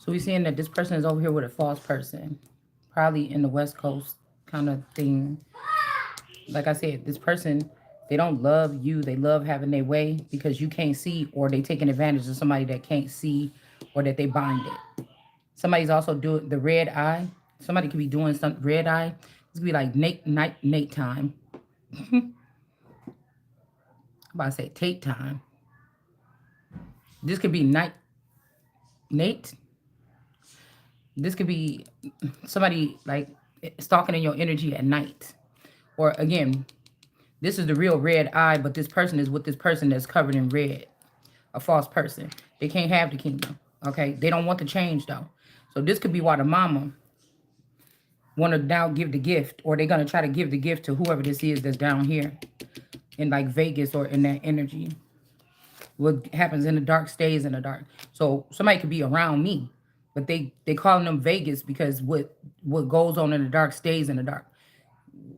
So we're seeing that this person is over here with a false person. Probably in the West Coast kind of thing. Like I said, this person, they don't love you. They love having their way because you can't see, or they taking advantage of somebody that can't see, or that they bind it. Somebody's also doing the red eye. Somebody could be doing some red eye. This could be like Nate time. I'm about to say Tate time. This could be Nate. This could be somebody like stalking in your energy at night. Or again, this is the real red eye, but this person is with this person that's covered in red. A false person. They can't have the kingdom. Okay? They don't want the change though. So this could be why the mama want to now give the gift, or they're going to try to give the gift to whoever this is that's down here in like Vegas or in that energy. What happens in the dark stays in the dark. So somebody could be around me, but they calling them Vegas because what goes on in the dark stays in the dark.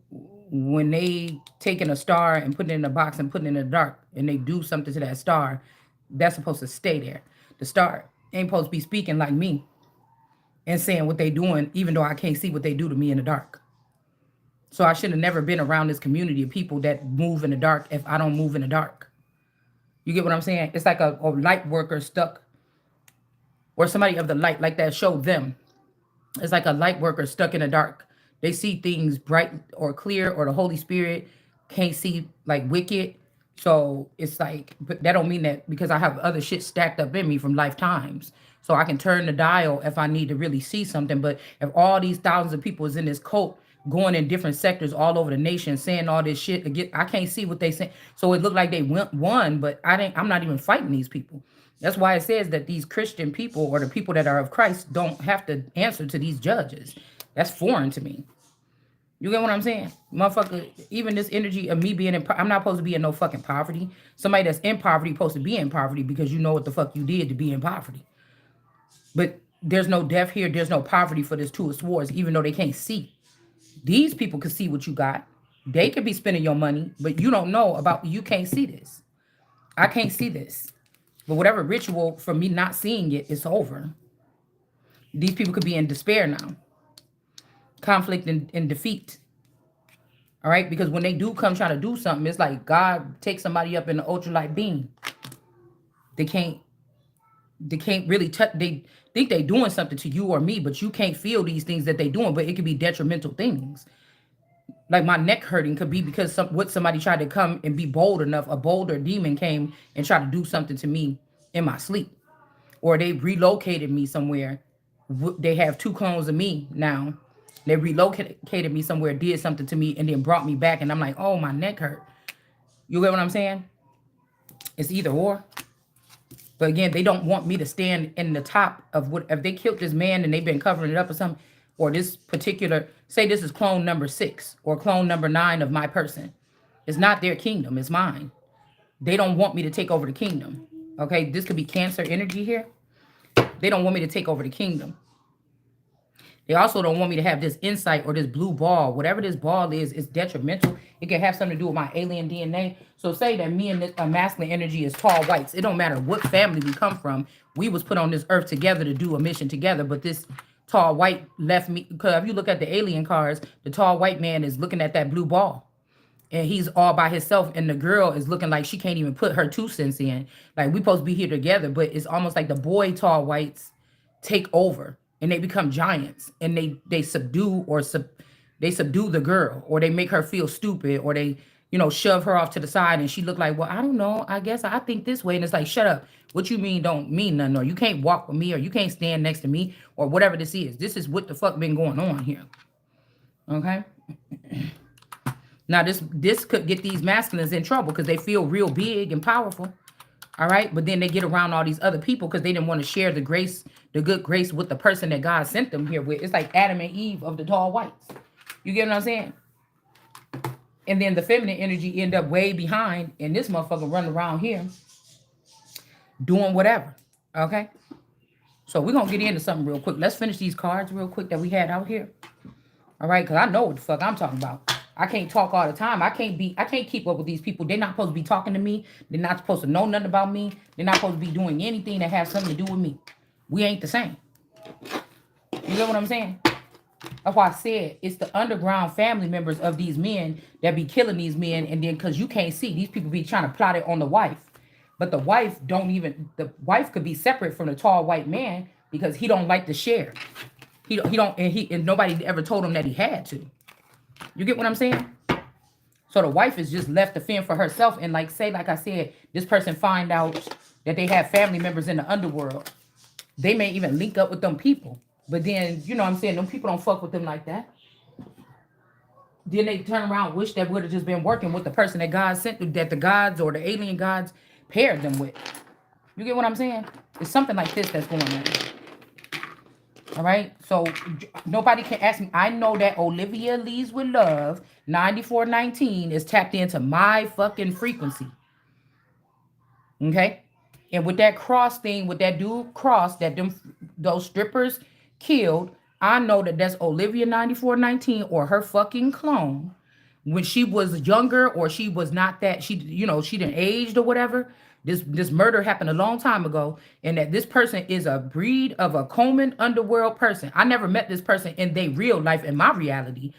When they taking a star and putting it in a box and putting it in the dark, and they do something to that star, that's supposed to stay there. The star ain't supposed to be speaking like me and saying what they doing, even though I can't see what they do to me in the dark. So I should have never been around this community of people that move in the dark if I don't move in the dark. You get what I'm saying? It's like a light worker stuck, or somebody of the light, like that showed them. It's like a light worker stuck in the dark. They see things bright or clear, or the Holy Spirit can't see like wicked. So it's like, but that don't mean that because I have other shit stacked up in me from lifetimes. So I can turn the dial if I need to really see something. But if all these thousands of people is in this cult going in different sectors all over the nation saying all this shit again, I can't see what they say. So it looked like they won, but I'm not even fighting these people. That's why it says that these Christian people, or the people that are of Christ, don't have to answer to these judges. That's foreign to me. You get what I'm saying? Motherfucker, even this energy of me being in, I'm not supposed to be in no fucking poverty. Somebody that's in poverty supposed to be in poverty because you know what the fuck you did to be in poverty. But there's no death here. There's no poverty for this two of swords, even though they can't see. These people can see what you got. They could be spending your money, but you don't know about, you can't see this. I can't see this. But whatever ritual for me not seeing it, it's over. These people could be in despair now. Conflict and defeat. All right? Because when they do come trying to do something, it's like God takes somebody up in the ultralight beam. They can't really touch. They think they doing something to you or me, but you can't feel these things that they doing, but it could be detrimental things. Like my neck hurting could be because somebody tried to come and be bold enough. A bolder demon came and tried to do something to me in my sleep. Or they relocated me somewhere. They have two clones of me now. They relocated me somewhere, did something to me, and then brought me back. And I'm like, oh, my neck hurt. You get what I'm saying? It's either or. But again, they don't want me to stand in the top of what, if they killed this man and they've been covering it up or something, or this particular, say this is clone number 6 or clone number 9 of my person. It's not their kingdom, it's mine. They don't want me to take over the kingdom. Okay, this could be Cancer energy here. They don't want me to take over the kingdom. They also don't want me to have this insight or this blue ball. Whatever this ball is detrimental. It can have something to do with my alien DNA. So say that me and this masculine energy is tall whites. It don't matter what family we come from. We was put on this earth together to do a mission together. But this tall white left me. Because if you look at the alien cards, the tall white man is looking at that blue ball. And he's all by himself. And the girl is looking like she can't even put her 2 cents in. Like we supposed to be here together. But it's almost like the boy tall whites take over. And they become giants, and they subdue they subdue the girl, or they make her feel stupid, or they shove her off to the side, and she look like, well, I don't know, I guess I think this way, and it's like, shut up, what you mean don't mean nothing, or you can't walk with me, or you can't stand next to me, or whatever this is. This is what the fuck been going on here. Okay. Now this could get these masculines in trouble because they feel real big and powerful. All right. But then they get around all these other people because they didn't want to share the grace, the good grace with the person that God sent them here with. It's like Adam and Eve of the tall whites. You get what I'm saying? And then the feminine energy end up way behind. And this motherfucker running around here doing whatever. Okay. So we're going to get into something real quick. Let's finish these cards real quick that we had out here. All right. Because I know what the fuck I'm talking about. I can't talk all the time. I can't keep up with these people. They're not supposed to be talking to me. They're not supposed to know nothing about me. They're not supposed to be doing anything that has something to do with me. We ain't the same. You get what I'm saying? That's why I said it's the underground family members of these men that be killing these men, and then because you can't see, these people be trying to plot it on the wife. But the wife don't even the wife could be separate from the tall white man because he don't like to share. He don't and nobody ever told him that he had to. You get what I'm saying? So the wife is just left to fend for herself. And like say, like I said, this person find out that they have family members in the underworld. They may even link up with them people. But then, you know what I'm saying, them people don't fuck with them like that. Then they turn around, wish that would have just been working with the person that God sent, that the gods or the alien gods paired them with. You get what I'm saying? It's something like this that's going on. All right. So nobody can ask me. I know that Olivia Leads with Love 9419 is tapped into my fucking frequency. Okay. And with that cross thing, with that dude cross that those strippers killed, I know that that's Olivia 9419 or her fucking clone. When she was younger or she was not that, she, you know, she didn't aged or whatever. This murder happened a long time ago, and that this person is a breed of a Coleman underworld person. I never met this person in their real life, in my reality.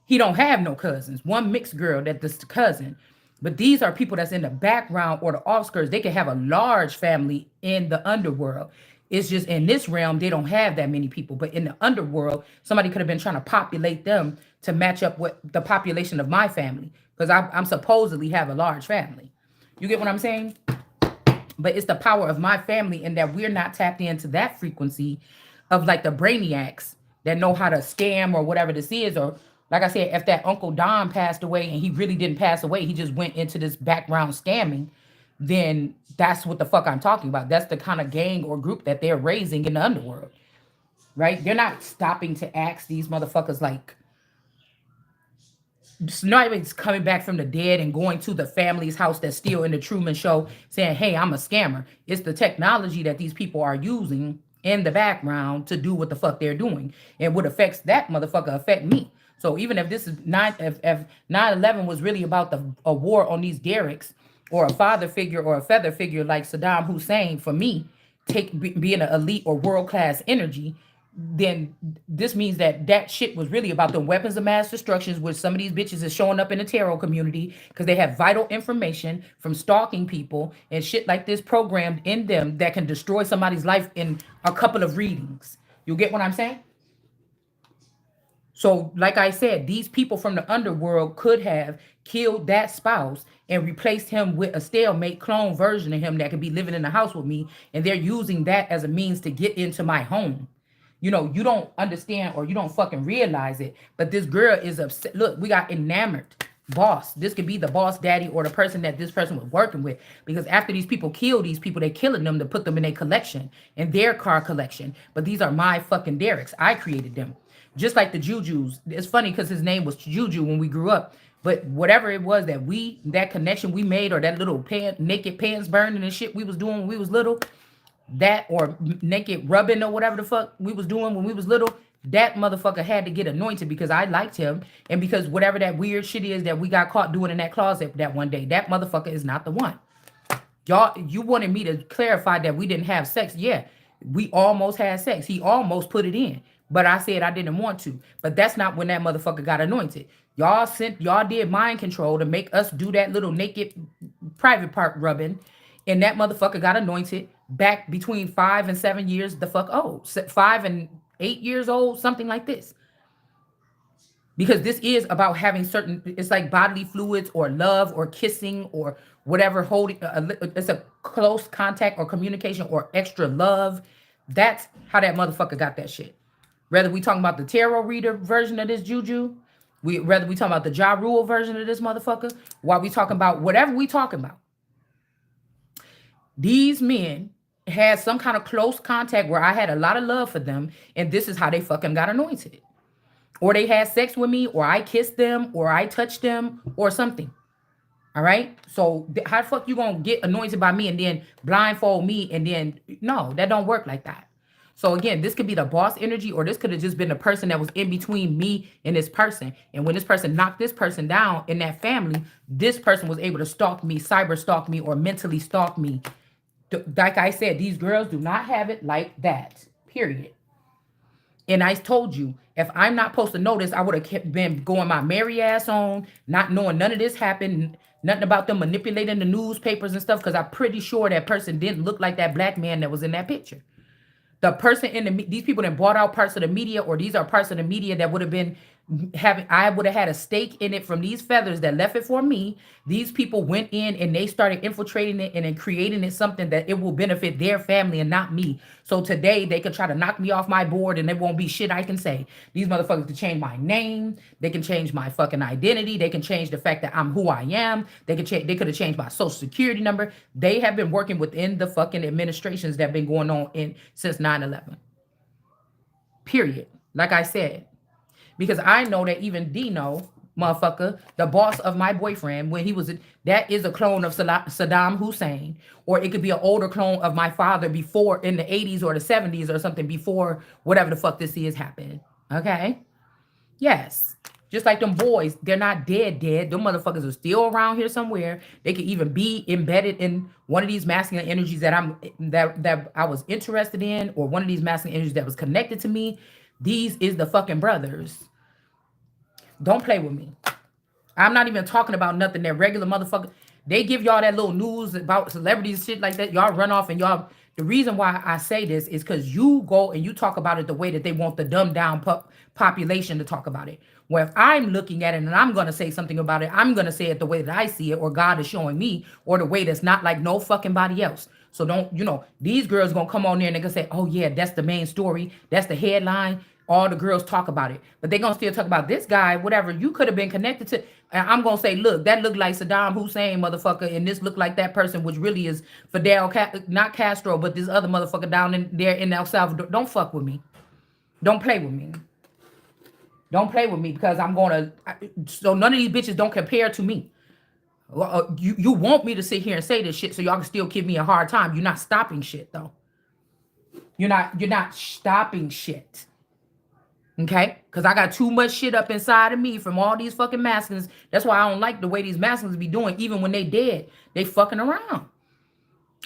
He don't have no cousins. One mixed girl that this cousin. But these are people that's in the background or the outskirts. They can have a large family in the underworld. It's just in this realm, they don't have that many people. But in the underworld, somebody could have been trying to populate them to match up with the population of my family. Because I'm supposedly have a large family. You get what I'm saying? But it's the power of my family and that we're not tapped into that frequency of like the brainiacs that know how to scam or whatever this is. Or like I said, if that Uncle Don passed away and he really didn't pass away, he just went into this background scamming, then that's what the fuck I'm talking about. That's the kind of gang or group that they're raising in the underworld, right? They're not stopping to ask these motherfuckers like, not even coming back from the dead and going to the family's house that's still in the Truman Show saying, hey, I'm a scammer. It's the technology that these people are using in the background to do what the fuck they're doing. And what affects that motherfucker affect me. So even if this is if 9/11 was really about a war on these derricks or a father figure or a feather figure like Saddam Hussein, for me, being an elite or world class energy, then this means that that shit was really about the weapons of mass destructions, which some of these bitches is showing up in the tarot community because they have vital information from stalking people and shit like this programmed in them that can destroy somebody's life in a couple of readings. You get what I'm saying? So, like I said, these people from the underworld could have killed that spouse and replaced him with a stalemate clone version of him that could be living in the house with me. And they're using that as a means to get into my home. You know, you don't understand or you don't fucking realize it. But this girl is upset. Look, we got enamored boss. This could be the boss daddy or the person that this person was working with. Because after these people kill these people, they're killing them to put them in a collection, in their car collection. But these are my fucking Derricks. I created them. Just like the Jujus. It's funny because his name was Juju when we grew up. But whatever it was that connection we made, or that little naked pants burning and shit we was doing when we was little, that or naked rubbing or whatever the fuck we was doing when we was little, that motherfucker had to get anointed because I liked him. And because whatever that weird shit is that we got caught doing in that closet that one day, that motherfucker is not the one. Y'all, you wanted me to clarify that we didn't have sex. Yeah, we almost had sex. He almost put it in. But I said I didn't want to. But that's not when that motherfucker got anointed. Y'all did mind control to make us do that little naked private part rubbing. And that motherfucker got anointed back between 5 and 7 years the fuck old. 5 and 8 years old, something like this. Because this is about having certain, it's like bodily fluids or love or kissing or whatever, holding, it's a close contact or communication or extra love. That's how that motherfucker got that shit. Whether we talking about the tarot reader version of this juju, whether we talking about the Ja Rule version of this motherfucker, while we talking about whatever we talking about, these men had some kind of close contact where I had a lot of love for them, and this is how they fucking got anointed. Or they had sex with me, or I kissed them, or I touched them, or something. All right? So how the fuck you gonna get anointed by me and then blindfold me and then, no, that don't work like that. So again, this could be the boss energy, or this could have just been the person that was in between me and this person. And when this person knocked this person down in that family, this person was able to stalk me, cyber stalk me, or mentally stalk me. Like I said, these girls do not have it like that, period. And I told you, if I'm not supposed to know this, I would have kept been going my merry ass on, not knowing none of this happened, nothing about them manipulating the newspapers and stuff, because I'm pretty sure that person didn't look like that black man that was in that picture. The person in these people that bought out parts of the media, or these are parts of the media that would have been having, I would have had a stake in it from these feathers that left it for me. These people went in and they started infiltrating it and then creating it something that it will benefit their family and not me. So today they could try to knock me off my board and there won't be shit I can say. These motherfuckers can change my name. They can change my fucking identity. They can change the fact that I'm who I am. They could change. They could have changed my social security number. They have been working within the fucking administrations that have been going on in since 9/11. Period. Like I said, because I know that even Dino, motherfucker, the boss of my boyfriend, when he was, that is a clone of Saddam Hussein, or it could be an older clone of my father before in the 80s or the 70s or something before whatever the fuck this is happened. Okay? Yes. Just like them boys, they're not dead. Them motherfuckers are still around here somewhere. They could even be embedded in one of these masculine energies that that I was interested in, or one of these masculine energies that was connected to me. These is the fucking brothers. Don't play with me. I'm not even talking about nothing that regular motherfucker. They give y'all that little news about celebrities, shit like that. Y'all run off and y'all. The reason why I say this is because you go and you talk about it the way that they want the dumbed down population to talk about it. Well, if I'm looking at it and I'm going to say something about it, I'm going to say it the way that I see it, or God is showing me, or the way that's not like no fucking body else. So don't, these girls going to come on there and they're going to say, oh yeah, that's the main story. That's the headline. All the girls talk about it, but they're going to still talk about this guy, whatever. You could have been connected to. And I'm going to say, look, that looked like Saddam Hussein, motherfucker. And this looked like that person, which really is Fidel, not Castro, but this other motherfucker down in there in El Salvador. Don't fuck with me. Don't play with me. Don't play with me, because I'm going to. So none of these bitches don't compare to me. You want me to sit here and say this shit so y'all can still give me a hard time. You're not stopping shit, though. You're not stopping shit. Okay? Because I got too much shit up inside of me from all these fucking masculines. That's why I don't like the way these masculines be doing. Even when they dead, they fucking around.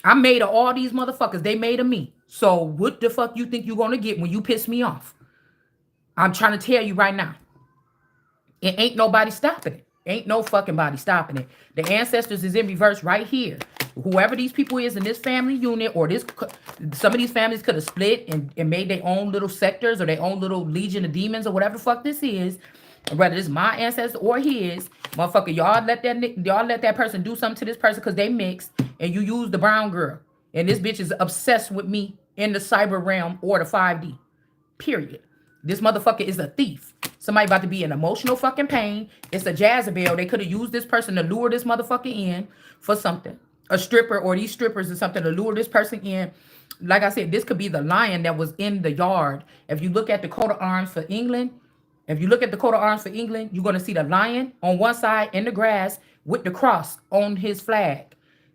I made of all these motherfuckers. They made of me. So what the fuck you think you're going to get when you piss me off? I'm trying to tell you right now. It ain't nobody stopping it. Ain't no fucking body stopping it. The ancestors is in reverse right here. Whoever these people is in this family unit, or this, some of these families could have split and made their own little sectors or their own little legion of demons or whatever the fuck this is. Whether it's my ancestor or his, motherfucker, y'all let that person do something to this person because they mixed, and you use the brown girl. And this bitch is obsessed with me in the cyber realm or the 5D. Period. This motherfucker is a thief. Somebody about to be in emotional fucking pain. It's a Jezebel. They could have used this person to lure this motherfucker in for something. A stripper or these strippers or something to lure this person in. Like I said, this could be the lion that was in the yard. If you look at the coat of arms for England, you're going to see the lion on one side in the grass with the cross on his flag.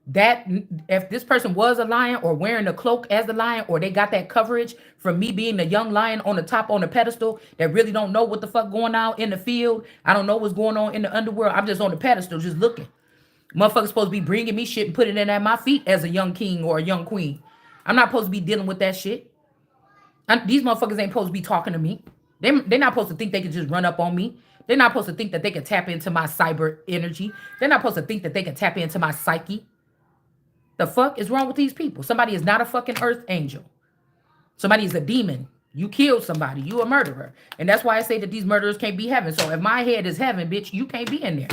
That if this person was a lion or wearing a cloak as the lion, or they got that coverage from me being the young lion on the top on the pedestal that really don't know what the fuck going on in the field. I don't know what's going on in the underworld. I'm just on the pedestal just looking. Motherfuckers supposed to be bringing me shit and putting it at my feet as a young king or a young queen. I'm not supposed to be dealing with that shit. These motherfuckers ain't supposed to be talking to me. They're not supposed to think they can just run up on me. They're not supposed to think that they can tap into my cyber energy. They're not supposed to think that they can tap into my psyche. The fuck is wrong with these people? Somebody is not a fucking earth angel. Somebody is a demon. You killed somebody. You a murderer. And that's why I say that these murderers can't be heaven. So if my head is heaven, bitch, you can't be in there.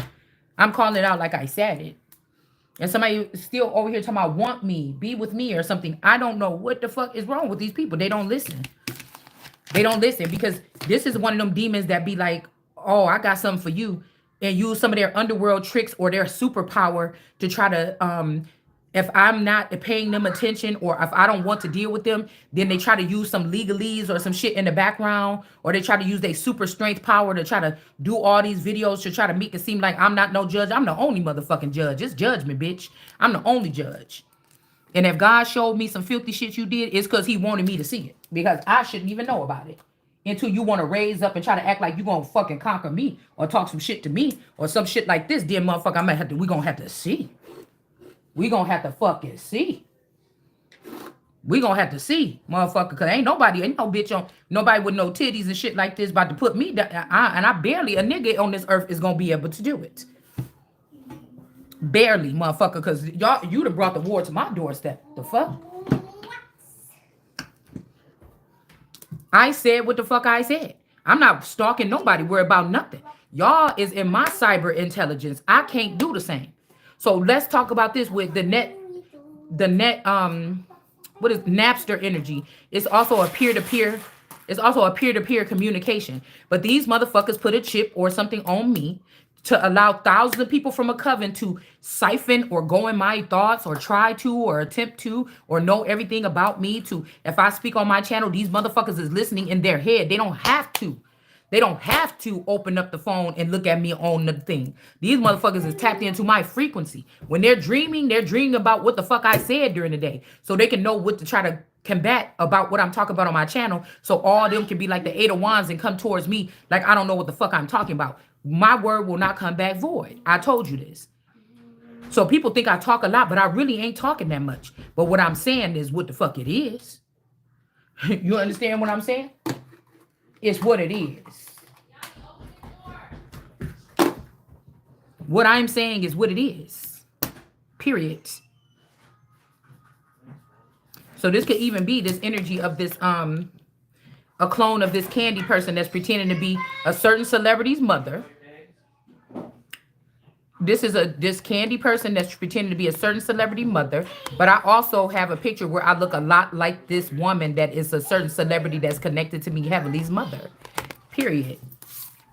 I'm calling it out like I said it. And somebody still over here talking about want me, be with me or something. I don't know what the fuck is wrong with these people. They don't listen. They don't listen, because this is one of them demons that be like, oh, I got something for you. And use some of their underworld tricks or their superpower to try to, if I'm not paying them attention, or if I don't want to deal with them, then they try to use some legalese or some shit in the background, or they try to use their super strength power to try to do all these videos to try to make it seem like I'm not no judge. I'm the only motherfucking judge. It's judgment, bitch. I'm the only judge. And if God showed me some filthy shit you did, it's because he wanted me to see it. Because I shouldn't even know about it. Until you want to raise up and try to act like you going to fucking conquer me, or talk some shit to me, or some shit like this, then motherfucker, we going to have to see. We gonna have to fucking see. We gonna have to see, motherfucker, cause ain't no bitch on nobody with no titties and shit like this about to put me down. And I barely a nigga on this earth is gonna be able to do it. Barely, motherfucker, cause you done brought the war to my doorstep. The fuck? I said what the fuck I said. I'm not stalking nobody, worry about nothing. Y'all is in my cyber intelligence. I can't do the same. So let's talk about this with the net what is Napster energy. It's also a peer-to-peer, it's also a peer-to-peer communication. But these motherfuckers put a chip or something on me to allow thousands of people from a coven to siphon or go in my thoughts or try to or attempt to or know everything about me. To if I speak on my channel, these motherfuckers is listening in their head. They don't have to. They don't have to open up the phone and look at me on the thing. These motherfuckers is tapped into my frequency. When they're dreaming about what the fuck I said during the day. So they can know what to try to combat about what I'm talking about on my channel. So all of them can be like the 8 of Wands and come towards me like I don't know what the fuck I'm talking about. My word will not come back void. I told you this. So people think I talk a lot, but I really ain't talking that much. But what I'm saying is what the fuck it is. You understand what I'm saying? It's what it is. What I'm saying is what it is. Period. So this could even be this energy of this a clone of this candy person that's pretending to be a certain celebrity's mother. This candy person that's pretending to be a certain celebrity mother. But I also have a picture where I look a lot like this woman that is a certain celebrity that's connected to me heavenly's mother. Period.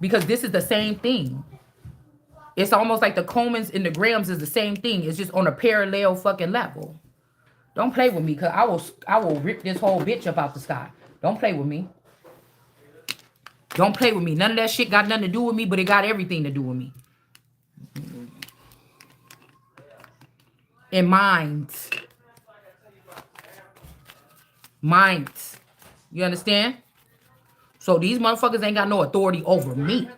Because this is the same thing. It's almost like the Comans and the Grahams is the same thing. It's just on a parallel fucking level. Don't play with me, cause I will rip this whole bitch up out the sky. Don't play with me. Don't play with me. None of that shit got nothing to do with me, but it got everything to do with me. And minds. Minds. You understand? So these motherfuckers ain't got no authority over me.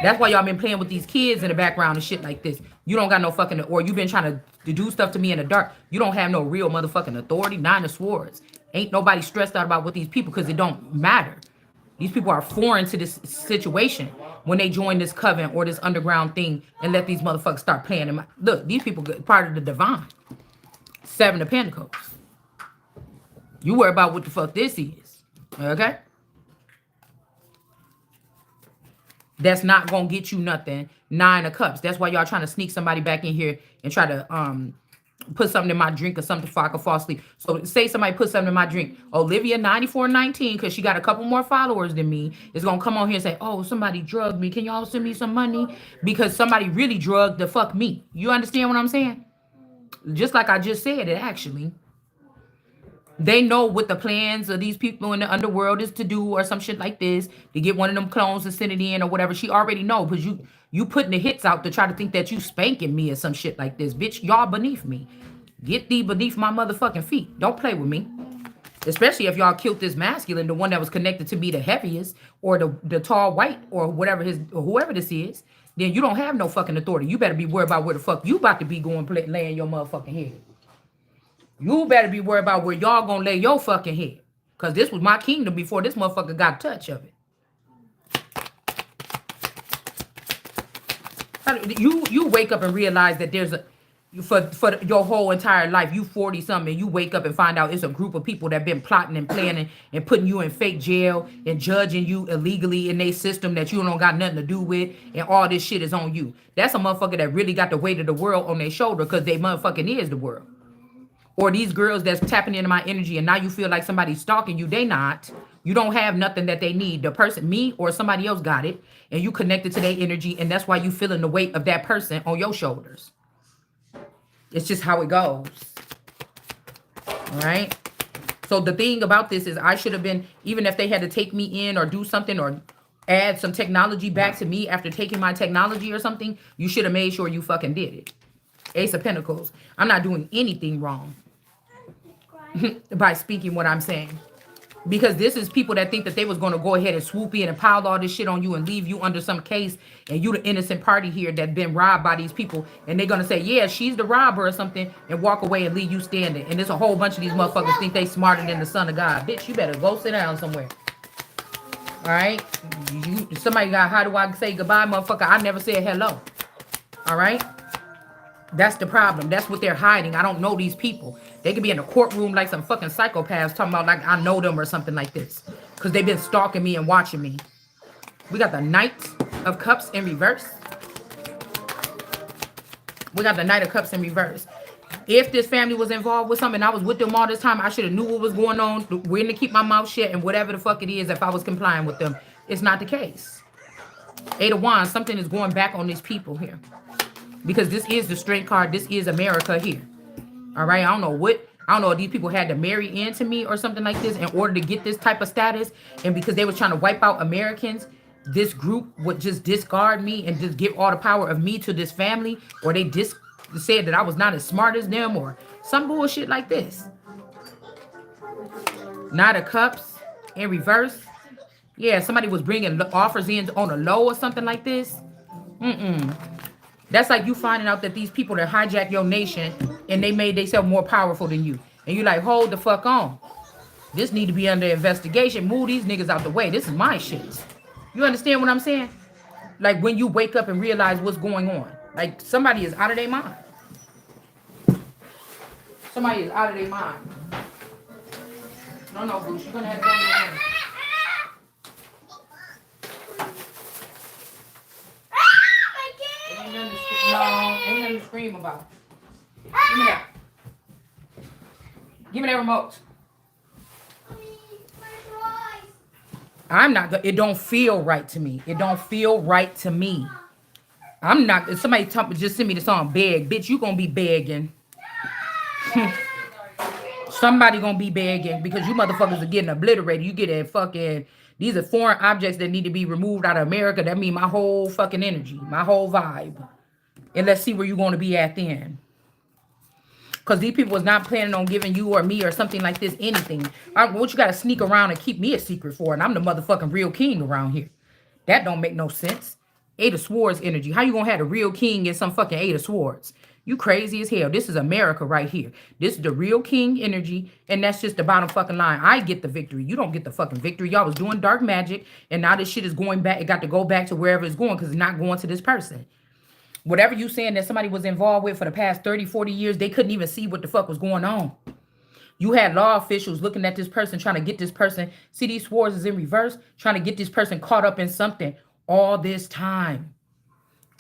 That's why y'all been playing with these kids in the background and shit like this. You don't got no fucking, or you been trying to do stuff to me in the dark. You don't have no real motherfucking authority. 9 of Swords. Ain't nobody stressed out about what these people, because it don't matter. These people are foreign to this situation when they join this coven or this underground thing and let these motherfuckers start playing them. Look, these people part of the divine. 7 of Pentacles. You worry about what the fuck this is. Okay? That's not gonna get you nothing. 9 of Cups. That's why y'all trying to sneak somebody back in here and try to put something in my drink or something before I can fall asleep. So say somebody put something in my drink. Olivia 9419, because she got a couple more followers than me, is gonna come on here and say, oh, somebody drugged me. Can y'all send me some money? Because somebody really drugged the fuck me. You understand what I'm saying? Just like I just said it, actually. They know what the plans of these people in the underworld is to do or some shit like this, to get one of them clones to send it in or whatever. She already know, because you putting the hits out to try to think that you spanking me or some shit like this. Bitch, y'all beneath me. Get thee beneath my motherfucking feet. Don't play with me. Especially if y'all killed this masculine, the one that was connected to me the heaviest, or the tall white, or whatever or whoever this is, then you don't have no fucking authority. You better be worried about where the fuck you about to be going laying your motherfucking head. You better be worried about where y'all gonna lay your fucking head. Because this was my kingdom before this motherfucker got a touch of it. You wake up and realize that there's for your whole entire life, you 40 something, and you wake up and find out it's a group of people that been plotting and planning and putting you in fake jail and judging you illegally in their system that you don't got nothing to do with, and all this shit is on you. That's a motherfucker that really got the weight of the world on their shoulder, because they motherfucking is the world. Or these girls that's tapping into my energy and now you feel like somebody's stalking you. They not. You don't have nothing that they need. The person, me or somebody else, got it. And you connected to their energy. And that's why you feeling the weight of that person on your shoulders. It's just how it goes. All right. So the thing about this is I should have been, even if they had to take me in or do something or add some technology back to me after taking my technology or something, you should have made sure you fucking did it. Ace of Pentacles. I'm not doing anything wrong by speaking what I'm saying. Because this is people that think that they was going to go ahead and swoop in and pile all this shit on you and leave you under some case, and you the innocent party here that been robbed by these people, and they're going to say, yeah, she's the robber or something, and walk away and leave you standing. And there's a whole bunch of these motherfuckers think they smarter than the son of God. Bitch, you better go sit down somewhere. All right? Somebody got, how do I say goodbye, motherfucker? I never said hello. All right? That's the problem. That's what they're hiding. I don't know these people. They could be in a courtroom like some fucking psychopaths talking about like I know them or something like this. Because they've been stalking me and watching me. We got the Knight of Cups in reverse. We got the Knight of Cups in reverse. If this family was involved with something, I was with them all this time, I should have knew what was going on, when to keep my mouth shut, and whatever the fuck it is if I was complying with them. It's not the case. Eight of Wands, something is going back on these people here. Because this is the Strength card. This is America here. All right? I don't know if these people had to marry into me or something like this in order to get this type of status. And because they were trying to wipe out Americans, this group would just discard me and just give all the power of me to this family. Or they said that I was not as smart as them or some bullshit like this. Knight of Cups in reverse. Yeah, somebody was bringing offers in on a low or something like this. That's like you finding out that these people that hijack your nation and they made themselves more powerful than you. And you like, hold the fuck on. This need to be under investigation. Move these niggas out the way. This is my shit. You understand what I'm saying? Like when you wake up and realize what's going on. Like somebody is out of their mind. Somebody is out of their mind. No, Bruce. You're going to have to go in your hand. Ain't nothing to scream about. Give me that. Give me that remote. I'm not. It don't feel right to me. It don't feel right to me. I'm not. If somebody just send me the song "Beg," bitch, you gonna be begging. Somebody gonna be begging because you motherfuckers are getting obliterated. You get a fucking. These are foreign objects that need to be removed out of America. That mean my whole fucking energy, my whole vibe. And let's see where you're going to be at then. Because these people is not planning on giving you or me or something like this anything. What you got to sneak around and keep me a secret for? And I'm the motherfucking real king around here. That don't make no sense. Eight of Swords energy. How you going to have the real king and some fucking Eight of Swords? You crazy as hell. This is America right here. This is the real king energy. And that's just the bottom fucking line. I get the victory. You don't get the fucking victory. Y'all was doing dark magic. And now this shit is going back. It got to go back to wherever it's going because it's not going to this person. Whatever you saying that somebody was involved with for the past 30, 40 years, they couldn't even see what the fuck was going on. You had law officials looking at this person, trying to get this person. See, these swords is in reverse, trying to get this person caught up in something all this time.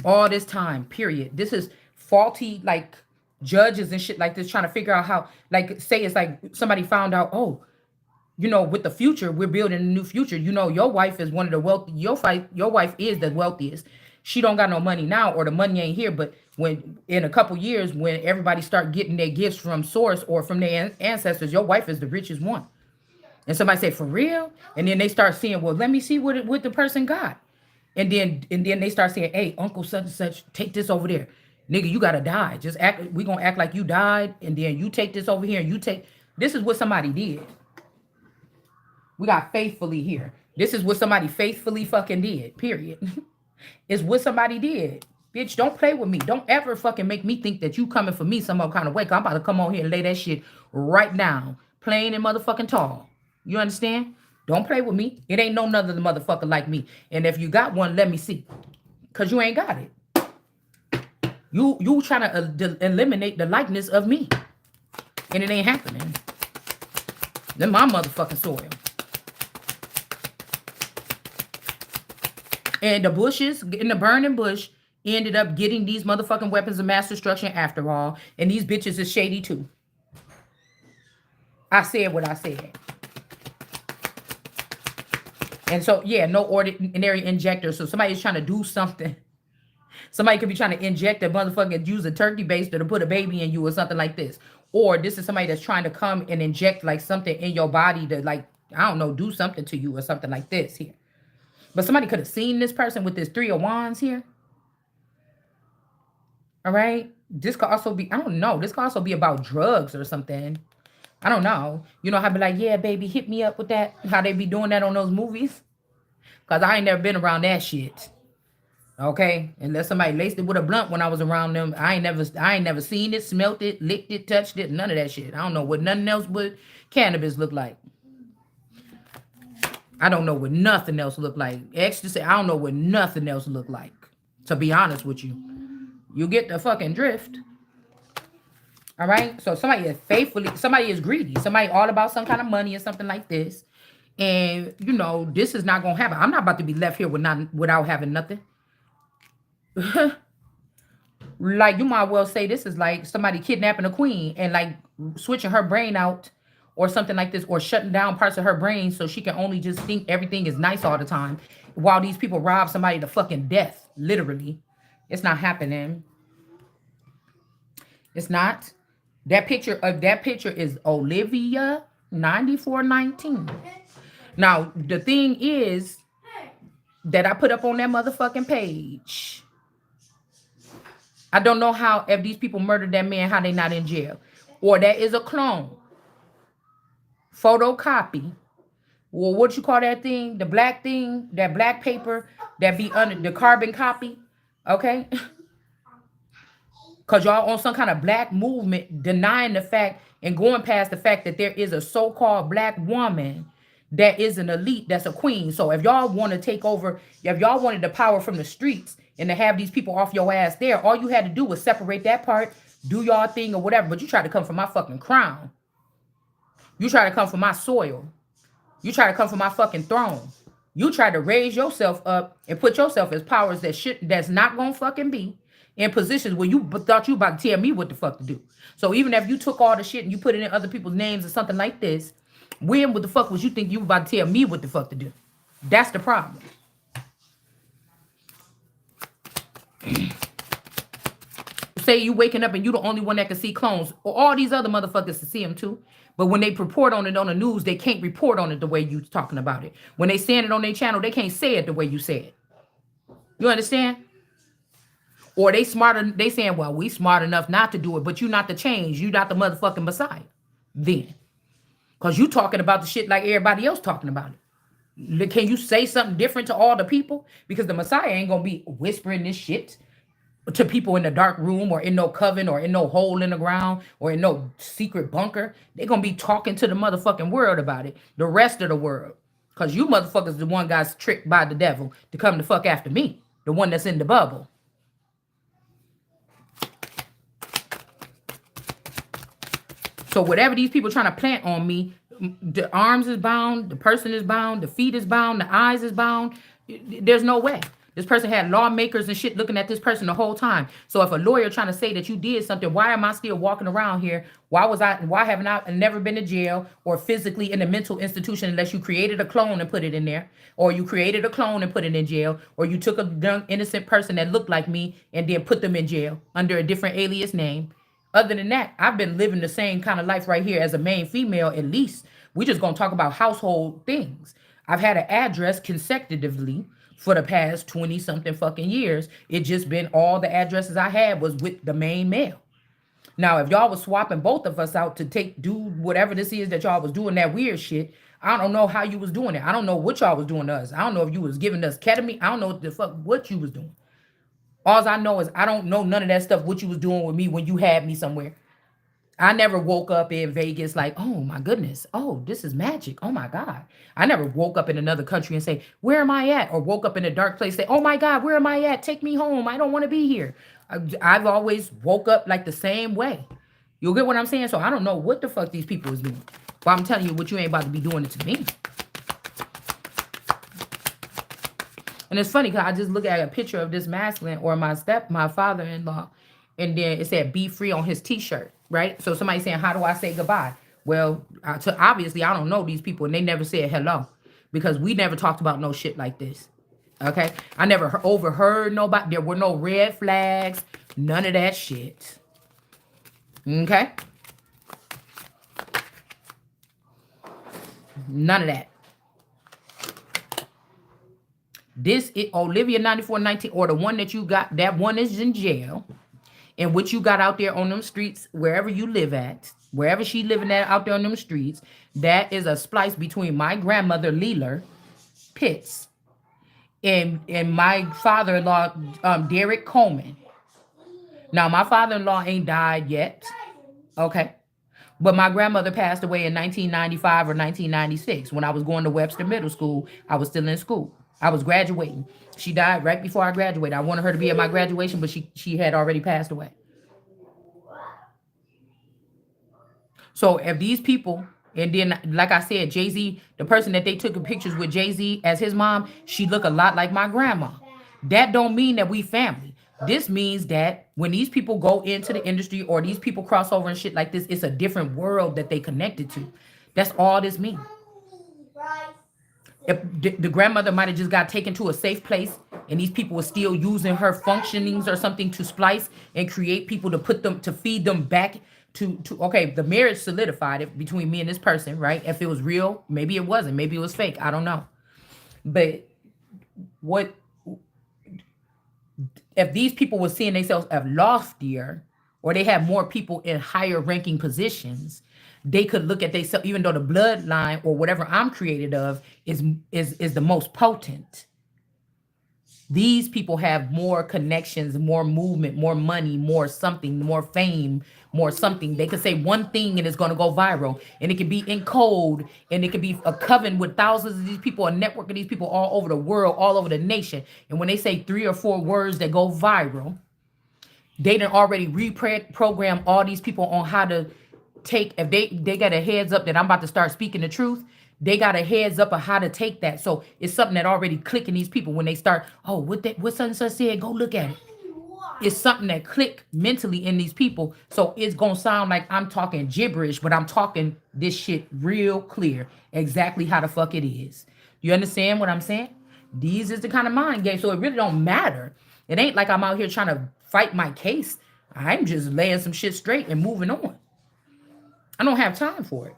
All this time, period. This is faulty, like, judges and shit like this trying to figure out how, like, say it's like somebody found out, oh, you know, with the future, we're building a new future. You know, your wife is one of the wealthy. Your wife is the wealthiest. She don't got no money now, or the money ain't here. But when in a couple years, when everybody start getting their gifts from source or from their ancestors, your wife is the richest one. And somebody say, for real? And then they start seeing, well, let me see what the person got. And then they start saying, hey, Uncle such and such, take this over there. Nigga, you gotta die. Just act. We gonna act like you died, and then you take this over here, and you take. This is what somebody did. We got faithfully here. This is what somebody faithfully fucking did. Period. It's what somebody did. Bitch, don't play with me. Don't ever fucking make me think that you coming for me some other kind of way. 'Cause I'm about to come on here and lay that shit right now. Plain and motherfucking tall. You understand? Don't play with me. It ain't no none of the motherfucker like me. And if you got one, let me see. Because you ain't got it. You trying to eliminate the likeness of me. And it ain't happening. Then my motherfucking soil. And the bushes, in the burning bush, ended up getting these motherfucking weapons of mass destruction after all. And these bitches is shady too. I said what I said. And so, yeah, no ordinary injector. So somebody's trying to do something. Somebody could be trying to inject a motherfucking, use a turkey baster to put a baby in you or something like this. Or this is somebody that's trying to come and inject like something in your body to, like, I don't know, do something to you or something like this here. But somebody could have seen this person with this 3 of Wands here. All right. This could also be, I don't know. This could also be about drugs or something. I don't know. You know how be like, yeah, baby, hit me up with that. How they be doing that on those movies? Cause I ain't never been around that shit. Okay, unless somebody laced it with a blunt when I was around them, I ain't never seen it, smelt it, licked it, touched it, none of that shit. I don't know what nothing else but cannabis look like. I don't know what nothing else look like. Ecstasy, I don't know what nothing else look like. To be honest with you, you get the fucking drift. All right. So somebody is faithfully, somebody is greedy, somebody all about some kind of money or something like this, and you know this is not gonna happen. I'm not about to be left here with not without having nothing. Like you might well say this is like somebody kidnapping a queen and like switching her brain out or something like this, or shutting down parts of her brain so she can only just think everything is nice all the time while these people rob somebody to fucking death. Literally. It's not happening. It's not. That picture is Olivia 9419. Now, the thing is that I put up on that motherfucking page. I don't know how, if these people murdered that man, how they not in jail. Or that is a clone. Photocopy. Well, what you call that thing? The black thing, that black paper that be under the carbon copy. Okay? Because y'all on some kind of black movement denying the fact and going past the fact that there is a so-called black woman that is an elite, that's a queen. So if y'all want to take over, if y'all wanted the power from the streets and to have these people off your ass there, all you had to do was separate that part, do y'all thing or whatever. But you try to come for my fucking crown. You try to come for my soil. You try to come for my fucking throne. You try to raise yourself up and put yourself as powers that's not gonna fucking be in positions where you thought you about to tell me what the fuck to do. So even if you took all the shit and you put it in other people's names or something like this, when what the fuck was you think you about to tell me what the fuck to do? That's the problem. Say you waking up and you the only one that can see clones, or all these other motherfuckers can see them too. But when they report on it on the news, they can't report on it the way you talking about it. When they saying it on their channel, they can't say it the way you say it. You understand? Or they smarter, they saying, well, we smart enough not to do it, but you not the change. You not the motherfucking Messiah. Then. Because you talking about the shit like everybody else talking about it. Can you say something different to all the people? Because the Messiah ain't going to be whispering this shit to people in the dark room or in no coven or in no hole in the ground or in no secret bunker. They're going to be talking to the motherfucking world about it. The rest of the world. Because you motherfuckers the one got tricked by the devil to come the fuck after me. The one that's in the bubble. So whatever these people trying to plant on me, the arms is bound, the person is bound, the feet is bound, the eyes is bound. There's no way. This person had lawmakers and shit looking at this person the whole time. So if a lawyer trying to say that you did something, why am I still walking around here? Why haven't I never been to jail or physically in a mental institution unless you created a clone and put it in there, or you created a clone and put it in jail, or you took a young innocent person that looked like me and then put them in jail under a different alias name. Other than that, I've been living the same kind of life right here as a main female, at least. We just gonna talk about household things. I've had an address consecutively for the past 20 something fucking years. It just been all the addresses I had was with the main male. Now, if y'all was swapping both of us out to do whatever this is that y'all was doing, that weird shit, I don't know how you was doing it. I don't know what y'all was doing to us. I don't know if you was giving us ketamine. I don't know what the fuck what you was doing. All I know is I don't know none of that stuff, what you was doing with me when you had me somewhere. I never woke up in Vegas like, oh my goodness, oh, this is magic. Oh my God. I never woke up in another country and say, where am I at? Or woke up in a dark place, say, oh my God, where am I at? Take me home. I don't want to be here. I've always woke up like the same way. You'll get what I'm saying? So I don't know what the fuck these people is doing. But I'm telling you what, you ain't about to be doing it to me. And it's funny because I just look at a picture of this masculine or my father-in-law, and then it said "be free" on his t-shirt, right? So somebody saying, how do I say goodbye? Well, obviously I don't know these people, and they never said hello because we never talked about no shit like this. Okay? I never overheard nobody. There were no red flags, none of that shit. Okay? None of that. This is Olivia 9419, or the one that you got, that one is in jail. And what you got out there on them streets, wherever you live at, wherever she living at out there on them streets, that is a splice between my grandmother Leela Pitts and my father-in-law Derek Coleman. Now my father-in-law ain't died yet, okay, but my grandmother passed away in 1995 or 1996 when I was going to Webster Middle School. I was still in school. I was graduating. She died right before I graduated. I wanted her to be at my graduation, but she had already passed away. So if these people, and then like I said, Jay-Z, the person that they took pictures with Jay-Z as his mom, she look a lot like my grandma. That don't mean that we family. This means that when these people go into the industry or these people cross over and shit like this, it's a different world that they connected to. That's all this means. If the grandmother might have just got taken to a safe place and these people were still using her functionings or something to splice and create people to put them to feed them back to okay, the marriage solidified it between me and this person, right? If it was real, maybe it wasn't, maybe it was fake, I don't know. But what if these people were seeing themselves as loftier, or they have more people in higher ranking positions, they could look at themselves, even though the bloodline or whatever I'm created of is the most potent. These people have more connections, more movement, more money, more something, more fame, more something. They could say one thing and it's going to go viral. And it could be in code. And it could be a coven with thousands of these people, a network of these people all over the world, all over the nation. And when they say 3 or 4 words that go viral, they done already reprogram all these people on how to take, if they got a heads up that I'm about to start speaking the truth, they got a heads up of how to take that. So it's something that already clicking these people when they start, oh, what such and such said, go look at it. It's something that click mentally in these people. So it's gonna sound like I'm talking gibberish, but I'm talking this shit real clear, exactly how the fuck it is. You understand what I'm saying? These is the kind of mind game. So it really don't matter. It ain't like I'm out here trying to fight my case. I'm just laying some shit straight and moving on. I don't have time for it.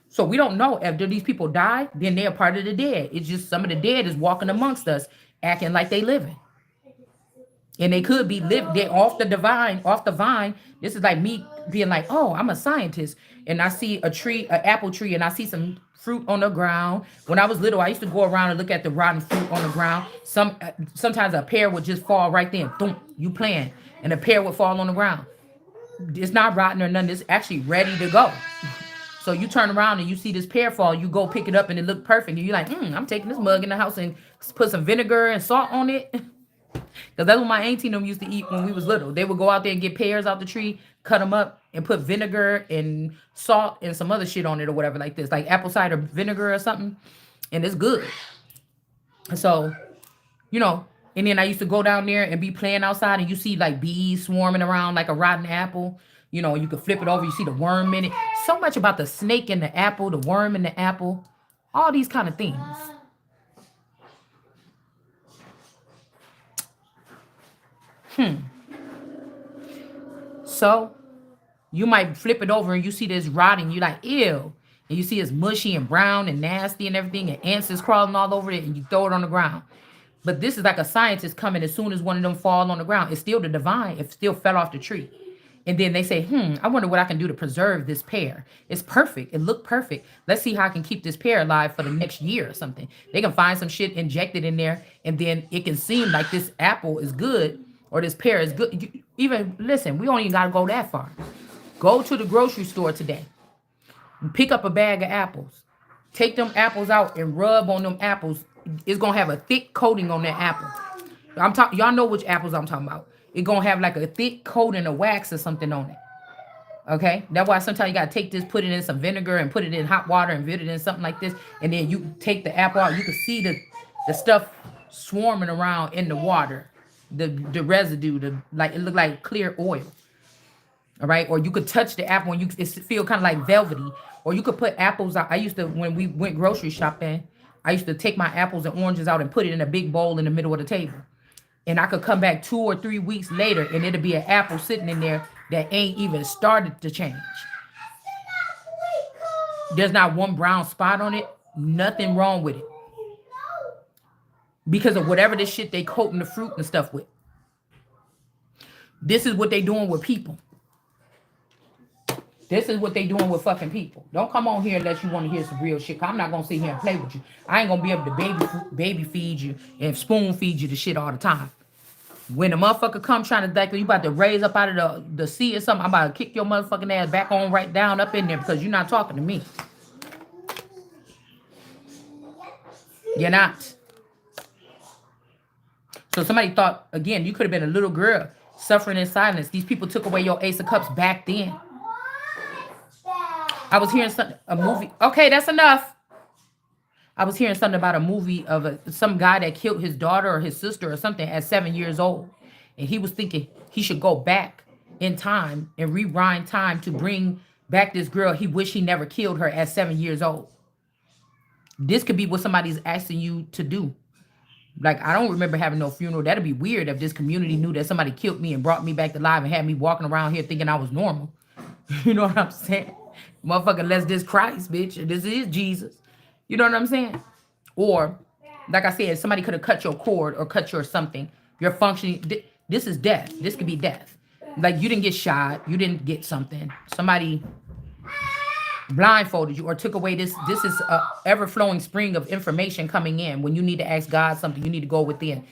So we don't know if these people die, then they're part of the dead. It's just some of the dead is walking amongst us, acting like they living. And they could be they're off the divine, off the vine. This is like me being like, oh, I'm a scientist. And I see a tree, an apple tree, and I see some fruit on the ground. When I was little, I used to go around and look at the rotten fruit on the ground. Sometimes a pear would just fall right there. Boom, you playing. And a pear would fall on the ground. It's not rotten or nothing. It's actually ready to go. So you turn around and you see this pear fall, you go pick it up and it look perfect. And you're like, I'm taking this mug in the house and put some vinegar and salt on it. Because that's what my auntie and them used to eat when we was little. They would go out there and get pears out the tree, cut them up, and put vinegar and salt and some other shit on it or whatever like this. Like apple cider vinegar or something. And it's good. So, and then I used to go down there and be playing outside and you see like bees swarming around like a rotten apple. You could flip it over, you see the worm in it. So much about the snake in the apple, the worm in the apple, all these kind of things. So you might flip it over and you see this rotting, you like, ew. And you see it's mushy and brown and nasty and everything, and ants is crawling all over it, and you throw it on the ground. But this is like a scientist coming as soon as one of them fall on the ground. It's still the divine. It still fell off the tree. And then they say, I wonder what I can do to preserve this pear. It's perfect. It looked perfect. Let's see how I can keep this pear alive for the next year or something. They can find some shit injected in there, and then it can seem like this apple is good or this pear is good. Listen, we don't even got to go that far. Go to the grocery store today. Pick up a bag of apples. Take them apples out and rub on them apples. It's going to have a thick coating on that apple. Y'all know which apples I'm talking about. It's going to have like a thick coating of wax or something on it. Okay? That's why sometimes you got to take this, put it in some vinegar and put it in hot water and put it in something like this. And then you take the apple out. You can see the stuff swarming around in the water. The residue, it look like clear oil. All right? Or you could touch the apple and it feel kind of like velvety. Or you could put apples out. I used to, when we went grocery shopping, I used to take my apples and oranges out and put it in a big bowl in the middle of the table. And I could come back 2 or 3 weeks later and it'll be an apple sitting in there that ain't even started to change. There's not one brown spot on it. Nothing wrong with it. Because of whatever this shit they coating the fruit and stuff with. This is what they doing with people. This is what they doing with fucking people. Don't come on here unless you want to hear some real shit. 'Cause I'm not gonna sit here and play with you. I ain't gonna be able to baby feed you and spoon feed you the shit all the time. When the motherfucker come trying to think you about to raise up out of the sea or something, I'm about to kick your motherfucking ass back on right down up in there because you're not talking to me. You're not. So somebody thought, again, you could have been a little girl suffering in silence. These people took away your Ace of Cups back then. I was hearing a movie. Okay, that's enough. I was hearing something about a movie of some guy that killed his daughter or his sister or something at 7 years old. And he was thinking he should go back in time and rewind time to bring back this girl. He wished he never killed her at 7 years old. This could be what somebody's asking you to do. Like, I don't remember having no funeral. That'd be weird if this community knew that somebody killed me and brought me back to life and had me walking around here thinking I was normal. You know what I'm saying? Motherfucker, unless this Christ, bitch. This is Jesus. You know what I'm saying? Or, like I said, somebody could have cut your cord or cut your something. You're functioning. This is death. This could be death. Like, you didn't get shot. You didn't get something. Somebody blindfolded you or took away this. This is a ever-flowing spring of information coming in. When you need to ask God something, you need to go within.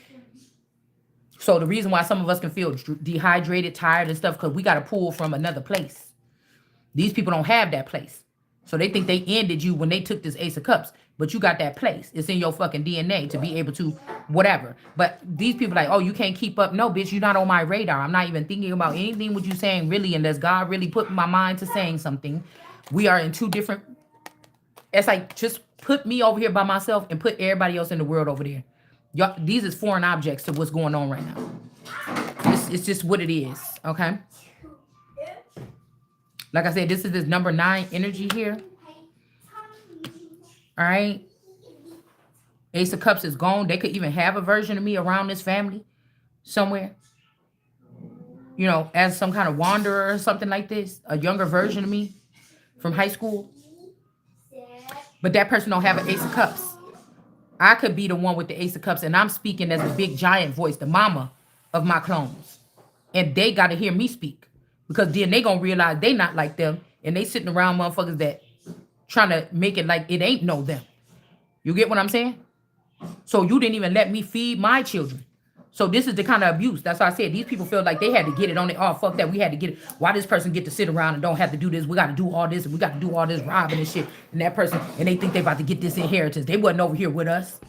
So the reason why some of us can feel dehydrated, tired and stuff, because we got to pull from another place. These people don't have that place. So they think they ended you when they took this Ace of Cups. But you got that place. It's in your fucking DNA to be able to whatever. But these people like, oh, you can't keep up. No, bitch, you're not on my radar. I'm not even thinking about anything what you saying really unless God really put my mind to saying something. We are in two different. It's like, just put me over here by myself and put everybody else in the world over there. Y'all, these is foreign objects to what's going on right now. It's just what it is, okay? Like I said, this is this number 9 energy here. All right. Ace of Cups is gone. They could even have a version of me around this family somewhere. You know, as some kind of wanderer or something like this. A younger version of me from high school. But that person don't have an Ace of Cups. I could be the one with the Ace of Cups, and I'm speaking as a big giant voice, the mama of my clones. And they got to hear me speak. Because then they going to realize they not like them, and they sitting around motherfuckers that trying to make it like it ain't no them. You get what I'm saying? So you didn't even let me feed my children. So this is the kind of abuse. That's why I said these people feel like they had to get it on it. Oh, fuck that. We had to get it. Why this person get to sit around and don't have to do this? We got to do all this. And we got to do all this robbing and shit. And that person, and they think they about to get this inheritance. They wasn't over here with us.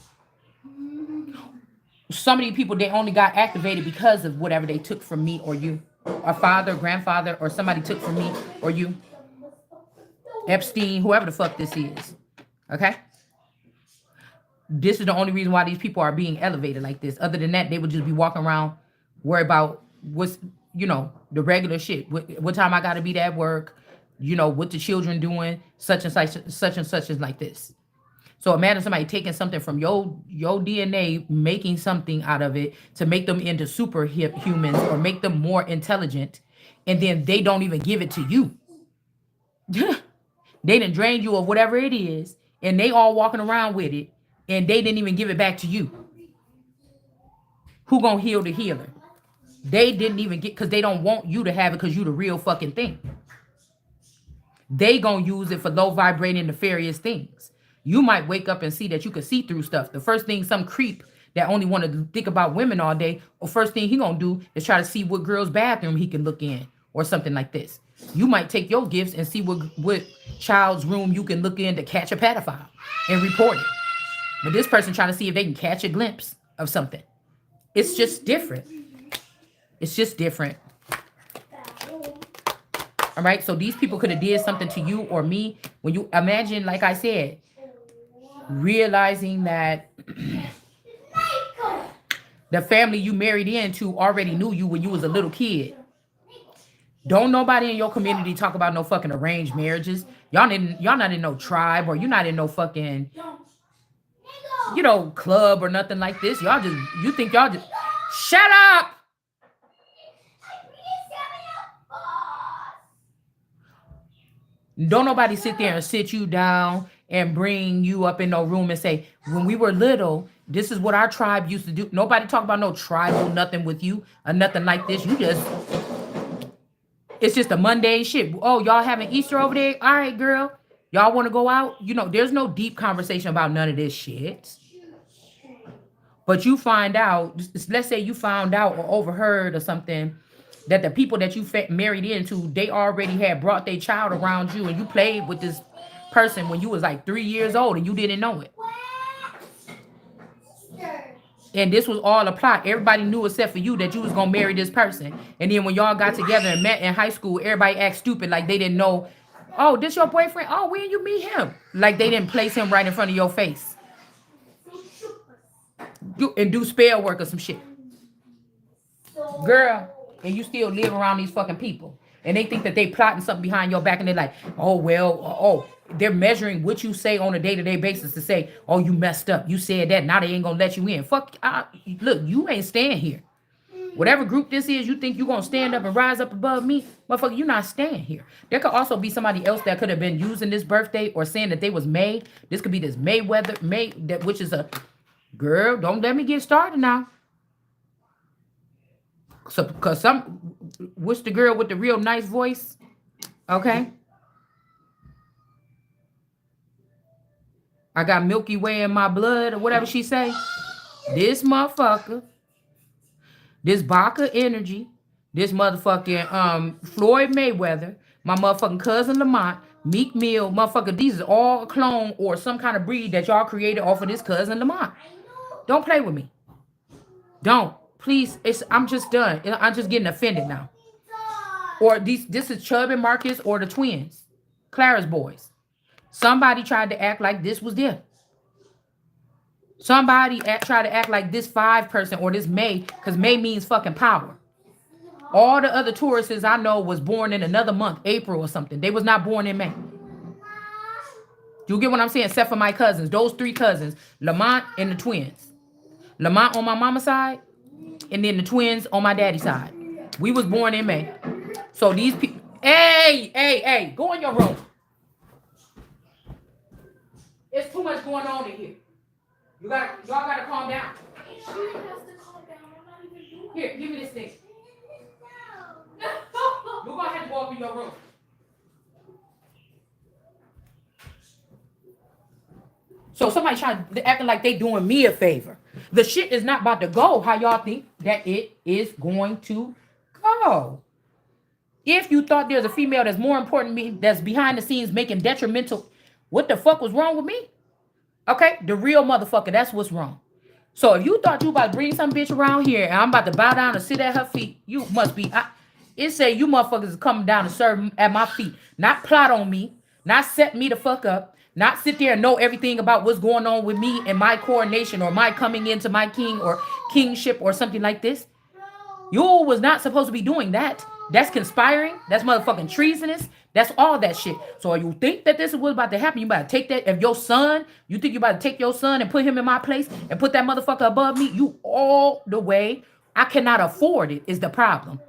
Some of these people, they only got activated because of whatever they took from me or you. A father, grandfather, or somebody took from me or you. Epstein, whoever the fuck this is. Okay? This is the only reason why these people are being elevated like this. Other than that, they would just be walking around, worry about what's, you know, the regular shit. What time I got to be at work, you know, what the children doing, such and such is like this. So imagine somebody taking something from your DNA, making something out of it to make them into super humans or make them more intelligent, and then they don't even give it to you. They done drained you of whatever it is, and they all walking around with it, and they didn't even give it back to you. Who gonna heal the healer? They didn't even get, because they don't want you to have it because you the real fucking thing. They gonna use it for low vibrating nefarious things. You might wake up and see that you can see through stuff. The first thing some creep that only want to think about women all day, or first thing he gonna do is try to see what girl's bathroom he can look in or something like this. You might take your gifts and see what child's room you can look in to catch a pedophile and report it. But this person trying to see if they can catch a glimpse of something. It's just different. It's just different. All right, so these people could have did something to you or me. When you imagine, like I said, realizing that the family you married into already knew you when you was a little kid. Don't nobody in your community talk about no fucking arranged marriages. Y'all not in no tribe, or you're not in no fucking, you know, club or nothing like this. You think y'all just shut up. Don't nobody sit there and sit you down and bring you up in no room and say, when we were little, this is what our tribe used to do. Nobody talk about no tribal nothing with you or nothing like this. You just, It's just a mundane shit. Oh, y'all having Easter over there? All right, girl. Y'all want to go out? You know, there's no deep conversation about none of this shit. But you find out, let's say you found out or overheard or something, that the people that you married into, they already had brought their child around you, and you played with this person when you was like 3 years old and you didn't know it. And this was all a plot. Everybody knew except for you that you was gonna marry this person. And then when y'all got together and met in high school, everybody act stupid like they didn't know. Oh, this your boyfriend? Oh, when you meet him? Like they didn't place him right in front of your face. And do spell work or some shit. Girl, and you still live around these fucking people. And they think that they plotting something behind your back, and they're like, oh, well, they're measuring what you say on a day-to-day basis to say, oh, you messed up. You said that. Now they ain't gonna let you in. Fuck, look, you ain't staying here. Whatever group this is, you think you gonna stand up and rise up above me? Motherfucker, you not staying here. There could also be somebody else that could have been using this birthday or saying that they was May. This could be this Mayweather, which is a girl. Don't let me get started now. So, cause what's the girl with the real nice voice? Okay. I got Milky Way in my blood or whatever she say. This motherfucker, this Baca Energy, this motherfucking Floyd Mayweather, my motherfucking cousin Lamont, Meek Mill, motherfucker, these is all a clone or some kind of breed that y'all created off of this cousin Lamont. Don't play with me. Don't. Please, I'm just done. I'm just getting offended now. Or this is Chubb and Marcus or the twins. Clara's boys. Somebody tried to act like this was them. Somebody tried to act like this 5 person or this May, because May means fucking power. All the other Tauruses I know was born in another month, April or something. They was not born in May. You get what I'm saying? Except for my cousins, those 3 cousins, Lamont and the twins. Lamont on my mama's side, and then the twins on my daddy's side. We was born in May. So these people, hey, go in your room. It's too much going on in here. Y'all gotta calm down. Here, give me this thing. You're gonna have to go up in your room. So somebody trying to acting like they doing me a favor. The shit is not about to go how y'all think that it is going to go. If you thought there's a female that's more important to me, that's behind the scenes making detrimental, what the fuck was wrong with me? Okay, the real motherfucker, that's what's wrong. So if you thought you about to bring some bitch around here and I'm about to bow down and sit at her feet, you must be. It say you motherfuckers is coming down to serve at my feet, not plot on me, not set me the fuck up, not sit there and know everything about what's going on with me and my coronation or my coming into my king or kingship or something like this. You was not supposed to be doing that. That's conspiring. That's motherfucking treasonous. That's all that shit. So you think that this is what's about to happen? You about to take that. If your son, you think you about to take your son and put him in my place and put that motherfucker above me? You all the way. I cannot afford it is the problem.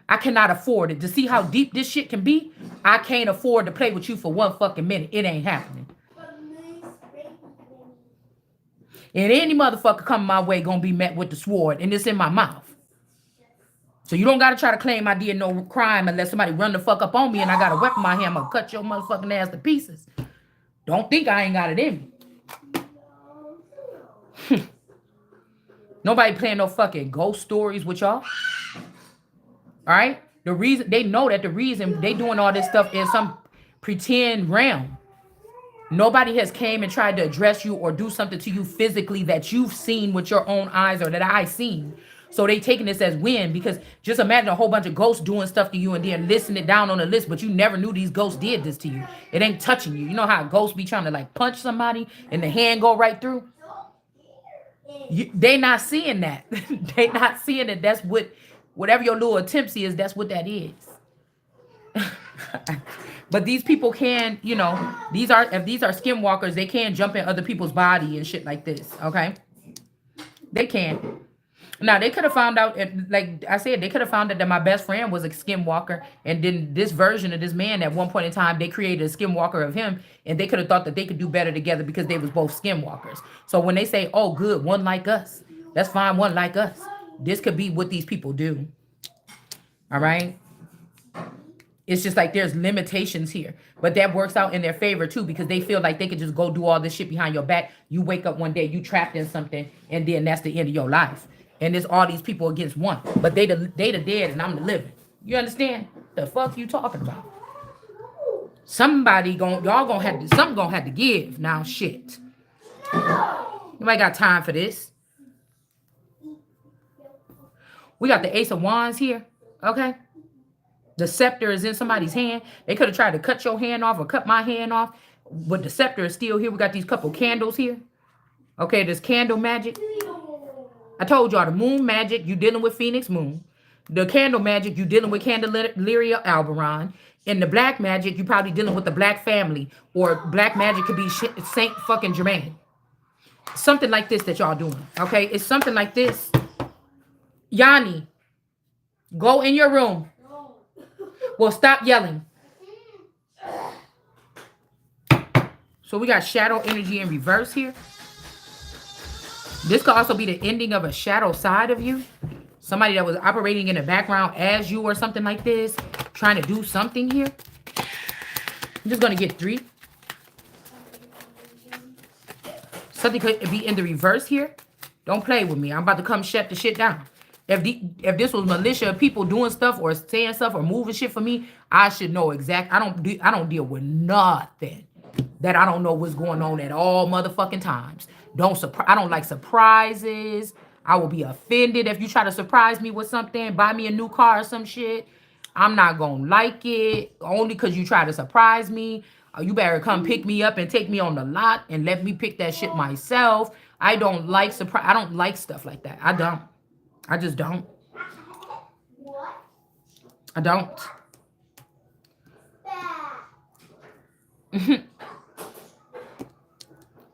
I cannot afford it. To see how deep this shit can be, I can't afford to play with you for 1 fucking minute. It ain't happening. And any motherfucker coming my way gonna be met with the sword, and it's in my mouth. So you don't gotta try to claim I did no crime unless somebody run the fuck up on me and I got a weapon in my hand. I'm gonna cut your motherfucking ass to pieces. Don't think I ain't got it in me. Nobody playing no fucking ghost stories with y'all. All right? The reason they know that the reason they doing all this stuff in some pretend realm. Nobody has came and tried to address you or do something to you physically that you've seen with your own eyes or that I seen. So they taking this as win, because just imagine a whole bunch of ghosts doing stuff to you and then listing it down on the list, but you never knew these ghosts did this to you. It ain't touching you. You know how ghosts be trying to like punch somebody and the hand go right through? They not seeing that. They not seeing that. That's whatever your little attempts is, that's what that is. But these people can, if these are skinwalkers, they can jump in other people's body and shit like this, okay? They can. Now, they could have found out, like I said, they could have found out that my best friend was a skinwalker, and then this version of this man, at one point in time, they created a skinwalker of him, and they could have thought that they could do better together because they was both skinwalkers. So when they say, oh, good, one like us, let's find one like us. This could be what these people do. All right? It's just like there's limitations here. But that works out in their favor too, because they feel like they could just go do all this shit behind your back. You wake up one day, you trapped in something, and then that's the end of your life. And there's all these people against one. But they the dead and I'm the living. You understand? The fuck you talking about? Y'all gonna have to, something gonna have to give. Now shit. Nobody got time for this. We got the Ace of Wands here. Okay. The scepter is in somebody's hand. They could have tried to cut your hand off or cut my hand off, but the scepter is still here. We got these couple candles here. Okay, there's candle magic. I told y'all the moon magic, you dealing with Phoenix Moon. The candle magic, you dealing with Candelaria Albaron. And the black magic, you probably dealing with the black family. Or black magic could be Saint fucking Germain. Something like this that y'all doing. Okay, it's something like this. Yanni, go in your room. Well, stop yelling. So we got shadow energy in reverse here. This could also be the ending of a shadow side of you. Somebody that was operating in the background as you or something like this. Trying to do something here. I'm just going to get 3. Something could be in the reverse here. Don't play with me. I'm about to come shut the shit down. If this was militia people doing stuff or saying stuff or moving shit for me, I should know exact. I don't deal with nothing that I don't know what's going on at all motherfucking times. I don't like surprises. I will be offended if you try to surprise me with something, buy me a new car or some shit. I'm not gonna like it only because you try to surprise me. You better come pick me up and take me on the lot and let me pick that shit myself. I don't like surprise. I don't like stuff like that. I don't. I just don't. I don't.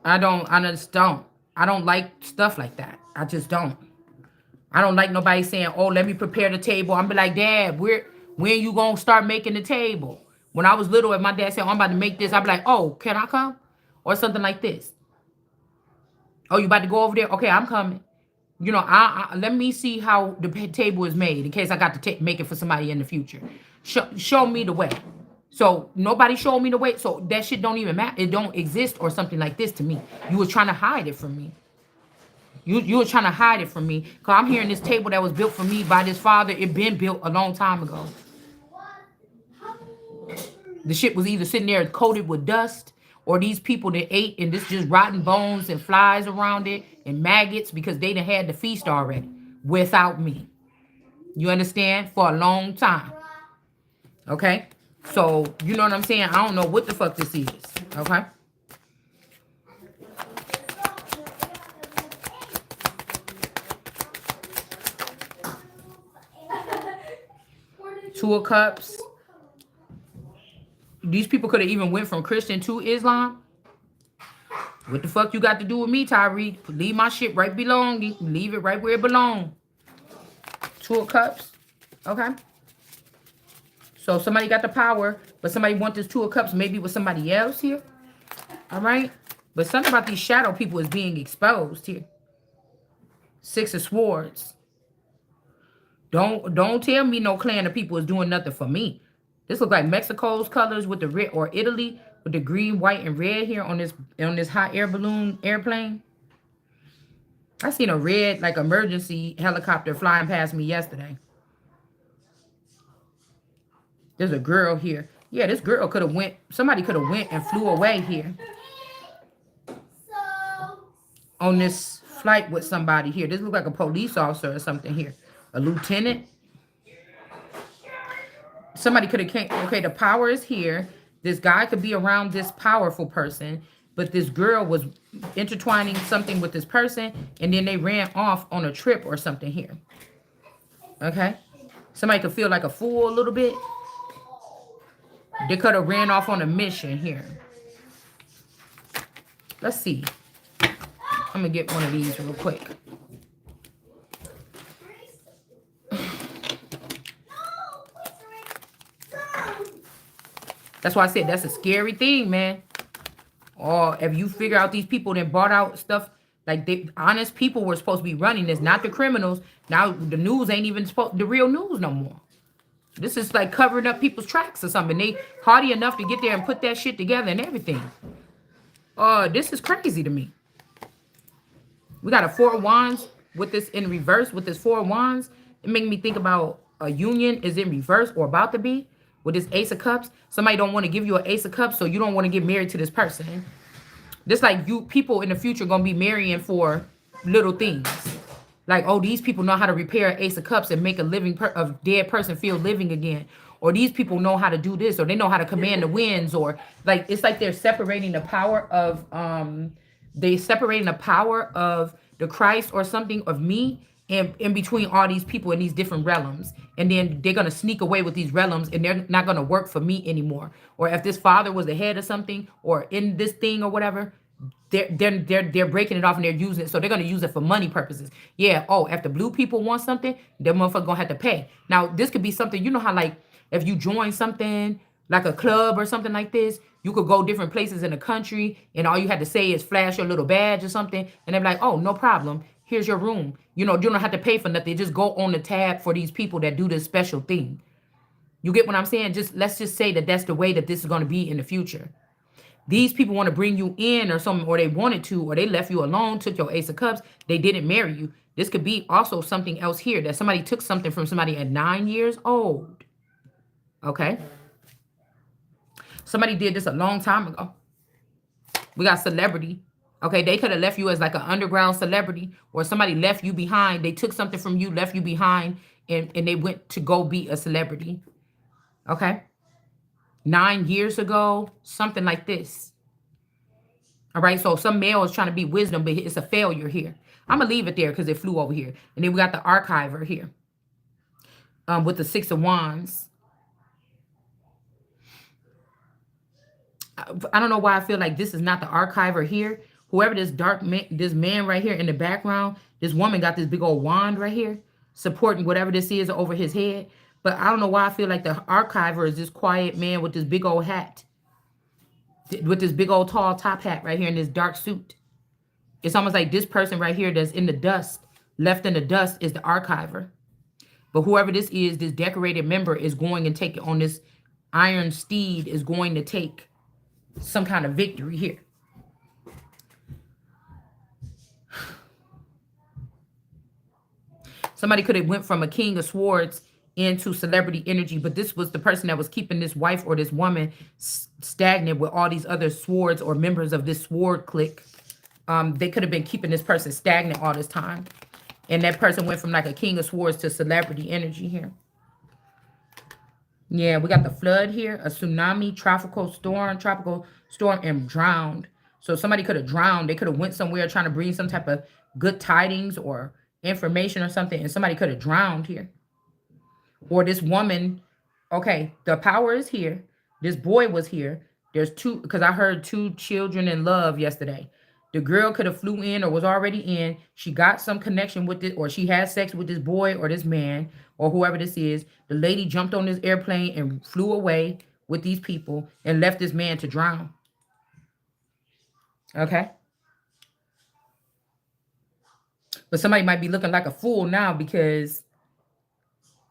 I just don't. I don't like stuff like that. I just don't. I don't like nobody saying, oh, let me prepare the table. I'm be like, Dad, when you gonna start making the table? When I was little and my dad said, oh, I'm about to make this, I'd be like, oh, can I come? Or something like this. Oh, you about to go over there? Okay, I'm coming. You know, let me see how the table is made in case I got to make it for somebody in the future. Show me the way. So nobody showed me the way. So that shit don't even matter. It don't exist or something like this to me. You were trying to hide it from me. You were trying to hide it from me. Because I'm hearing this table that was built for me by this father. It been built a long time ago. The shit was either sitting there coated with dust, or these people that ate and this just rotten bones and flies around it and maggots because they done had the feast already without me. You understand? For a long time. Okay? So, you know what I'm saying? I don't know what the fuck this is. Okay? Two of Cups. These people could have even went from Christian to Islam. What the fuck you got to do with me, Tyree? Leave my shit right belong. Leave it right where it belongs. Two of Cups. Okay. So somebody got the power, but somebody want this Two of Cups maybe with somebody else here. All right. But something about these shadow people is being exposed here. Six of Swords. Don't tell me no clan of people is doing nothing for me. This looks like Mexico's colors with the red, or Italy with the green, white, and red here on this hot air balloon airplane. I seen a red like emergency helicopter flying past me yesterday. There's a girl here. Yeah, this girl could have went. Somebody could have went and flew away here. On this flight with somebody here. This looks like a police officer or something here. A lieutenant. Somebody could have came. Okay, the power is here. This guy could be around this powerful person, but this girl was intertwining something with this person, and then they ran off on a trip or something here. Okay? Somebody could feel like a fool a little bit. They could have ran off on a mission here. Let's see. I'm going to get one of these real quick. That's why I said that's a scary thing, man. Or if you figure out these people that bought out stuff, like honest people were supposed to be running this, not the criminals. Now the news ain't even the real news no more. This is like covering up people's tracks or something. They hardy enough to get there and put that shit together and everything. This is crazy to me. We got a Four of Wands with this in reverse, with this Four of Wands. It made me think about a union is in reverse or about to be with this Ace of Cups. Somebody don't want to give you an Ace of Cups, so you don't want to get married to this person. This like you people in the future gonna be marrying for little things. Like, oh, these people know how to repair an Ace of Cups and make a a dead person feel living again. Or these people know how to do this, or they know how to command the winds, or like it's like they're separating the power of the Christ or something of me and in between all these people in these different realms. And then they're gonna sneak away with these realms and they're not gonna work for me anymore. Or if this father was the head of something or in this thing or whatever, they're breaking it off and they're using it. So they're gonna use it for money purposes. Yeah. Oh, if the blue people want something, the motherfucker gonna have to pay. Now this could be something, you know how like if you join something like a club or something like this, you could go different places in the country and all you had to say is flash your little badge or something. And they're like, oh, no problem. Here's your room. You know, you don't have to pay for nothing. Just go on the tab for these people that do this special thing. You get what I'm saying? Just let's just say that that's the way that this is going to be in the future. These people want to bring you in or something, or they wanted to, or they left you alone, took your Ace of Cups. They didn't marry you. This could be also something else here, that somebody took something from somebody at 9 years old. Okay. Somebody did this a long time ago. We got celebrity. Okay, they could have left you as like an underground celebrity, or somebody left you behind. They took something from you, left you behind, and they went to go be a celebrity. Okay. 9 years ago, something like this. All right, so some male is trying to be wisdom, but it's a failure here. I'm going to leave it there because it flew over here. And then we got the archiver here with the Six of Wands. I don't know why I feel like this is not the archiver here. Whoever this this man right here in the background, this woman got this big old wand right here supporting whatever this is over his head. But I don't know why I feel like the archiver is this quiet man with this big old hat, with this big old tall top hat right here in this dark suit. It's almost like this person right here that's in the dust, left in the dust, is the archiver. But whoever this is, this decorated member is going and take it on this iron steed, is going to take some kind of victory here. Somebody could have went from a king of swords into celebrity energy, but this was the person that was keeping this wife or this woman stagnant with all these other swords or members of this sword clique. They could have been keeping this person stagnant all this time. And that person went from like a king of swords to celebrity energy here. Yeah, we got the flood here, a tsunami, tropical storm, and drowned. So somebody could have drowned. They could have went somewhere trying to bring some type of good tidings or information or something, and somebody could have drowned here. Or this woman, okay, the power is here. This boy was here. There's two, because I heard 2 children in love yesterday. The girl could have flew in or was already in. She got some connection with it, or she had sex with this boy or this man or whoever this is. The lady jumped on this airplane and flew away with these people and left this man to drown. Okay. But somebody might be looking like a fool now because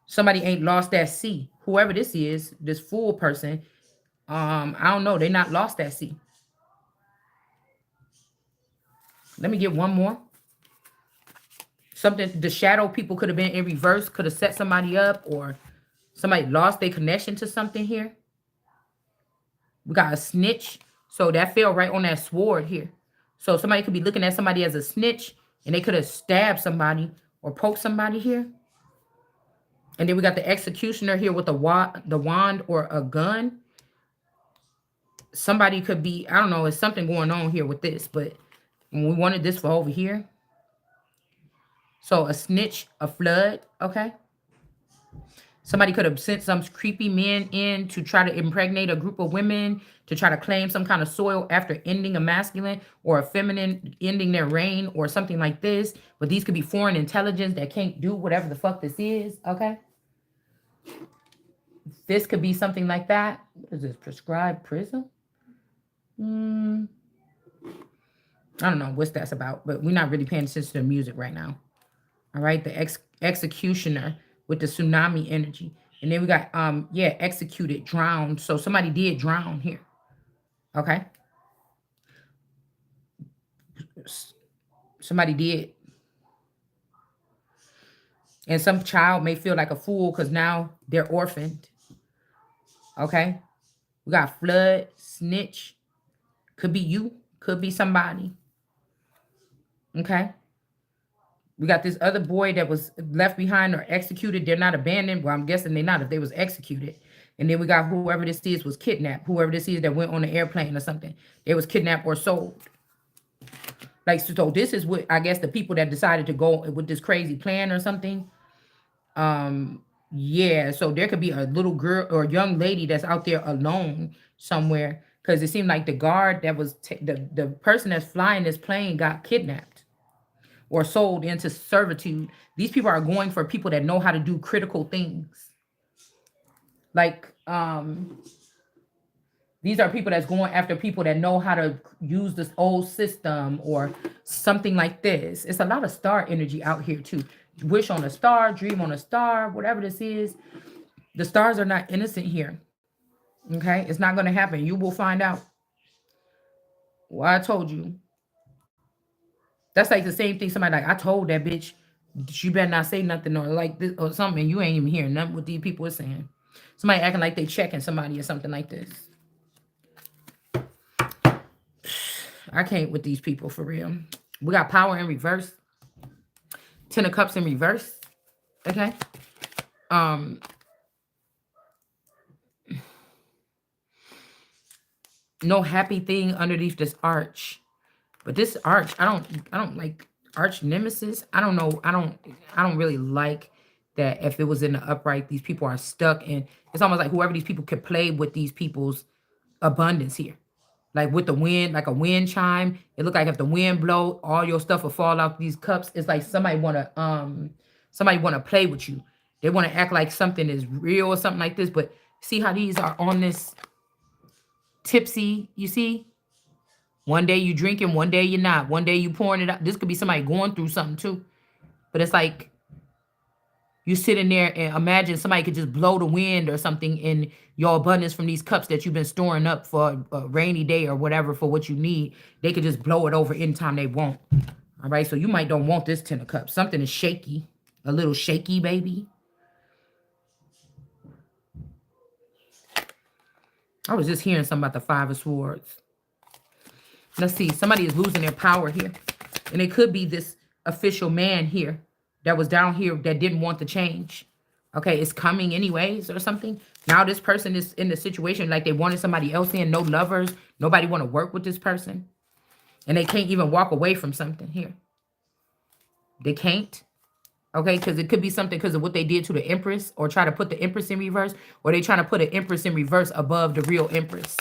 somebody ain't lost that sea. Whoever this is, this fool person, I don't know. They not lost that sea. Let me get one more. Something, the shadow people could have been in reverse, could have set somebody up, or somebody lost their connection to something here. We got a snitch. So that fell right on that sword here. So somebody could be looking at somebody as a snitch, and they could have stabbed somebody or poked somebody here. And then we got the executioner here with the wand or a gun. Somebody could be, I don't know, there's something going on here with this, but we wanted this for over here. So a snitch, a flood, okay? Somebody could have sent some creepy men in to try to impregnate a group of women, to try to claim some kind of soil after ending a masculine or a feminine, ending their reign or something like this. But these could be foreign intelligence that can't do whatever the fuck this is, okay? This could be something like that. What is this, prescribed prison? I don't know what that's about, but we're not really paying attention to the music right now. All right, the executioner with the tsunami energy. And then we got yeah, executed, drowned. So somebody did drown here. Okay. Somebody did. And some child may feel like a fool because now they're orphaned. Okay. We got flood, snitch. Could be you, could be somebody. Okay. We got this other boy that was left behind or executed. They're not abandoned. Well, I'm guessing they're not if they was executed. And then we got whoever this is was kidnapped. Whoever this is that went on the airplane or something. They was kidnapped or sold. Like, so this is what I guess the people that decided to go with this crazy plan or something. Yeah, so there could be a little girl or young lady that's out there alone somewhere because it seemed like the guard that was the person that's flying this plane got kidnapped or sold into servitude. These people are going for people that know how to do critical things. Like these are people that's going after people that know how to use this old system or something like this. It's a lot of star energy out here too. Wish on a star, dream on a star, whatever this is. The stars are not innocent here. Okay? It's not going to happen. You will find out. Well, I told you. That's like the same thing. Somebody like, I told that bitch, you better not say nothing or like this or something. You ain't even hearing nothing what these people are saying. Somebody acting like they checking somebody or something like this. I can't with these people for real. We got power in reverse. 10 of Cups in reverse. Okay. No happy thing underneath this arch. But this arch, I don't like arch nemesis. I don't know. I don't really like that if it was in the upright, these people are stuck and it's almost like whoever these people could play with these people's abundance here. Like with the wind, like a wind chime. It looked like if the wind blow, all your stuff will fall out these cups. It's like somebody wanna play with you. They want to act like something is real or something like this. But see how these are on this tipsy, you see? One day you drinking, one day you're not. One day you pouring it out. This could be somebody going through something too. But it's like you sitting there and imagine somebody could just blow the wind or something in your abundance from these cups that you've been storing up for a rainy day or whatever for what you need. They could just blow it over anytime they want. All right, so you might don't want this 10 of Cups. Something is shaky, a little shaky, baby. I was just hearing something about the 5 of Swords. Let's see. Somebody is losing their power here. And it could be this official man here that was down here that didn't want the change. Okay, it's coming anyways or something. Now this person is in the situation like they wanted somebody else in. No lovers. Nobody want to work with this person. And they can't even walk away from something here. They can't. Okay, because it could be something because of what they did to the Empress or try to put the Empress in reverse or they trying to put an Empress in reverse above the real Empress.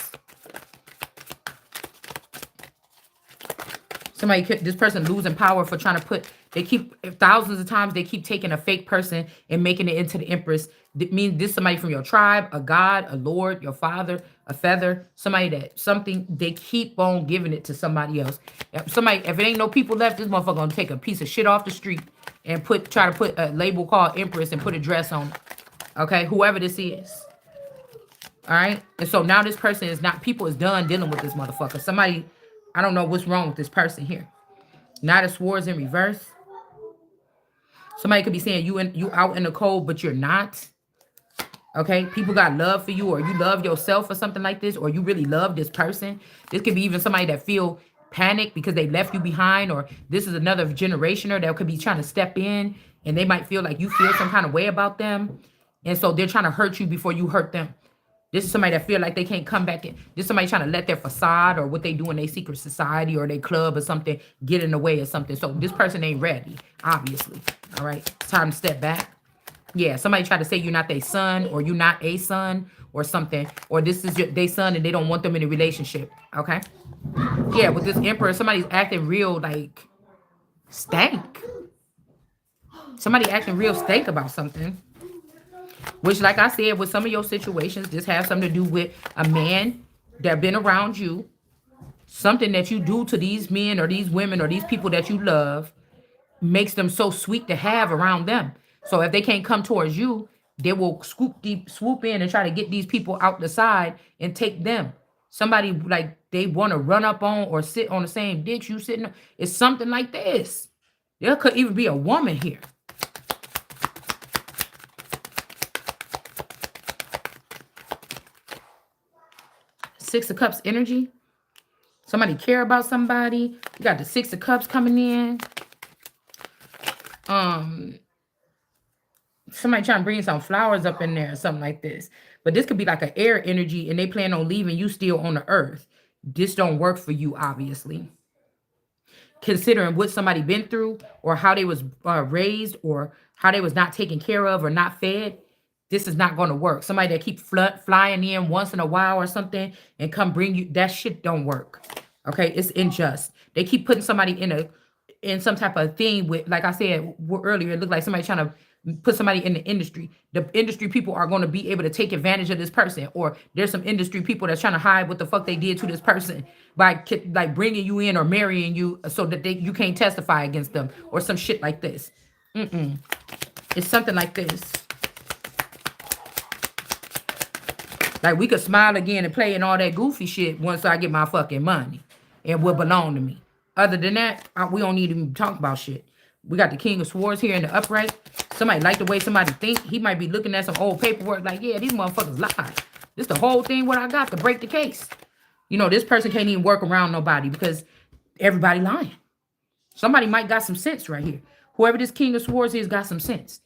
Somebody could, this person losing power for trying to put, they keep, thousands of times they keep taking a fake person and making it into the Empress. It means this somebody from your tribe, a god, a lord, your father, a feather, somebody that something, they keep on giving it to somebody else. Somebody, if it ain't no people left, this motherfucker gonna take a piece of shit off the street and try to put a label called Empress and put a dress on it. Okay, whoever this is. All right, and so now this person is not, people is done dealing with this motherfucker. Somebody, I don't know what's wrong with this person here. Knight of Swords in reverse. Somebody could be saying you out in the cold, but you're not. Okay, people got love for you, or you love yourself, or something like this, or you really love this person. This could be even somebody that feel panic because they left you behind, or this is another generationer that could be trying to step in, and they might feel like you feel some kind of way about them, and so they're trying to hurt you before you hurt them. This is somebody that feel like they can't come back in. This is somebody trying to let their facade or what they do in their secret society or their club or something get in the way or something. So this person ain't ready, obviously. All right, it's time to step back. Yeah, somebody try to say you're not their son or you're not a son or something. Or this is their son and they don't want them in a relationship. Okay? Yeah, with this Emperor, somebody's acting real like stank. Somebody acting real stank about something. Which, like I said, with some of your situations, this has something to do with a man that been around you. Something that you do to these men or these women or these people that you love makes them so sweet to have around them. So if they can't come towards you, They will swoop in and try to get these people out the side and take them. Somebody like they want to run up on or sit on the same ditch you sitting on. It's something like this. There could even be a woman here. Six of Cups energy. Somebody care about somebody. You got the Six of Cups coming in. Somebody trying to bring some flowers up in there or something like this. But this could be like an air energy and they plan on leaving you still on the earth. This don't work for you, obviously. Considering what somebody been through or how they was raised or how they was not taken care of or not fed, this is not going to work. Somebody that keep flying in once in a while or something and come bring you, that shit don't work. Okay, it's unjust. They keep putting somebody in some type of thing with, like I said earlier, it looked like somebody trying to put somebody in the industry. The industry people are going to be able to take advantage of this person, or there's some industry people that's trying to hide what the fuck they did to this person by like bringing you in or marrying you so that you can't testify against them or some shit like this. It's something like this. Like we could smile again and play and all that goofy shit once I get my fucking money and will belong to me. Other than that, we don't need to even talk about shit. We got the King of Swords here in the upright. Somebody like the way somebody think. He might be looking at some old paperwork like, yeah, these motherfuckers lie. This the whole thing what I got to break the case. You know, this person can't even work around nobody because everybody lying. Somebody might got some sense right here. Whoever this King of Swords is got some sense.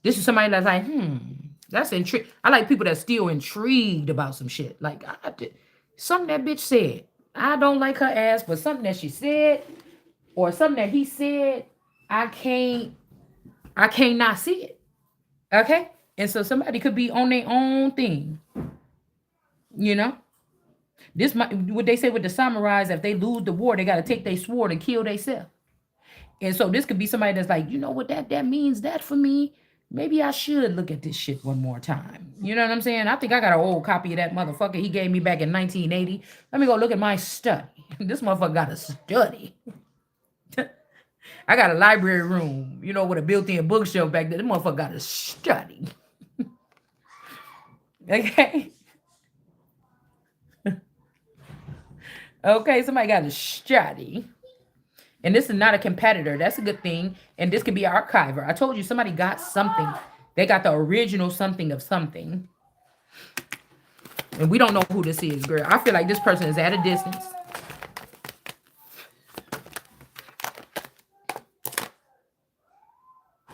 This is somebody that's like, that's intrigued. I like people that's still intrigued about some shit. Like, something that bitch said. I don't like her ass, but something that she said or something that he said, I can't not see it. Okay? And so somebody could be on their own thing. You know? This might, what they say with the samurais, if they lose the war, they got to take their sword and kill themselves. And so this could be somebody that's like, you know what that means that for me? Maybe I should look at this shit one more time. You know what I'm saying? I think I got an old copy of that motherfucker he gave me back in 1980. Let me go look at my study. This motherfucker got a study. I got a library room, you know, with a built-in bookshelf back there. This motherfucker got a study. Okay? Okay, somebody got a study. And this is not a competitor. That's a good thing. And this could be an archiver. I told you somebody got something. They got the original something of something. And we don't know who this is, girl. I feel like this person is at a distance.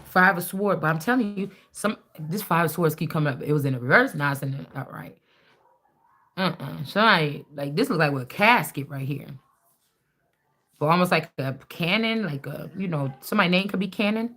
Five of Swords. But I'm telling you, this Five of Swords keep coming up. It was in the reverse. Now it's in the upright. Somebody, like, this looks like a casket right here. But almost like a cannon, like a, you know, somebody's name could be Cannon.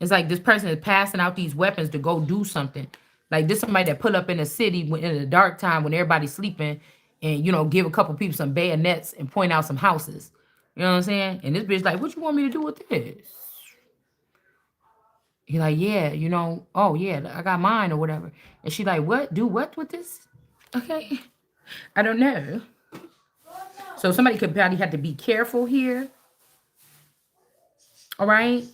It's like this person is passing out these weapons to go do something. Like this somebody that put up in the city in the dark time when everybody's sleeping and, you know, give a couple people some bayonets and point out some houses. You know what I'm saying? And this bitch like, what you want me to do with this? He's like, yeah, you know, oh yeah, I got mine or whatever. And she like, what? Do what with this? Okay. I don't know. So somebody could probably have to be careful here. All right?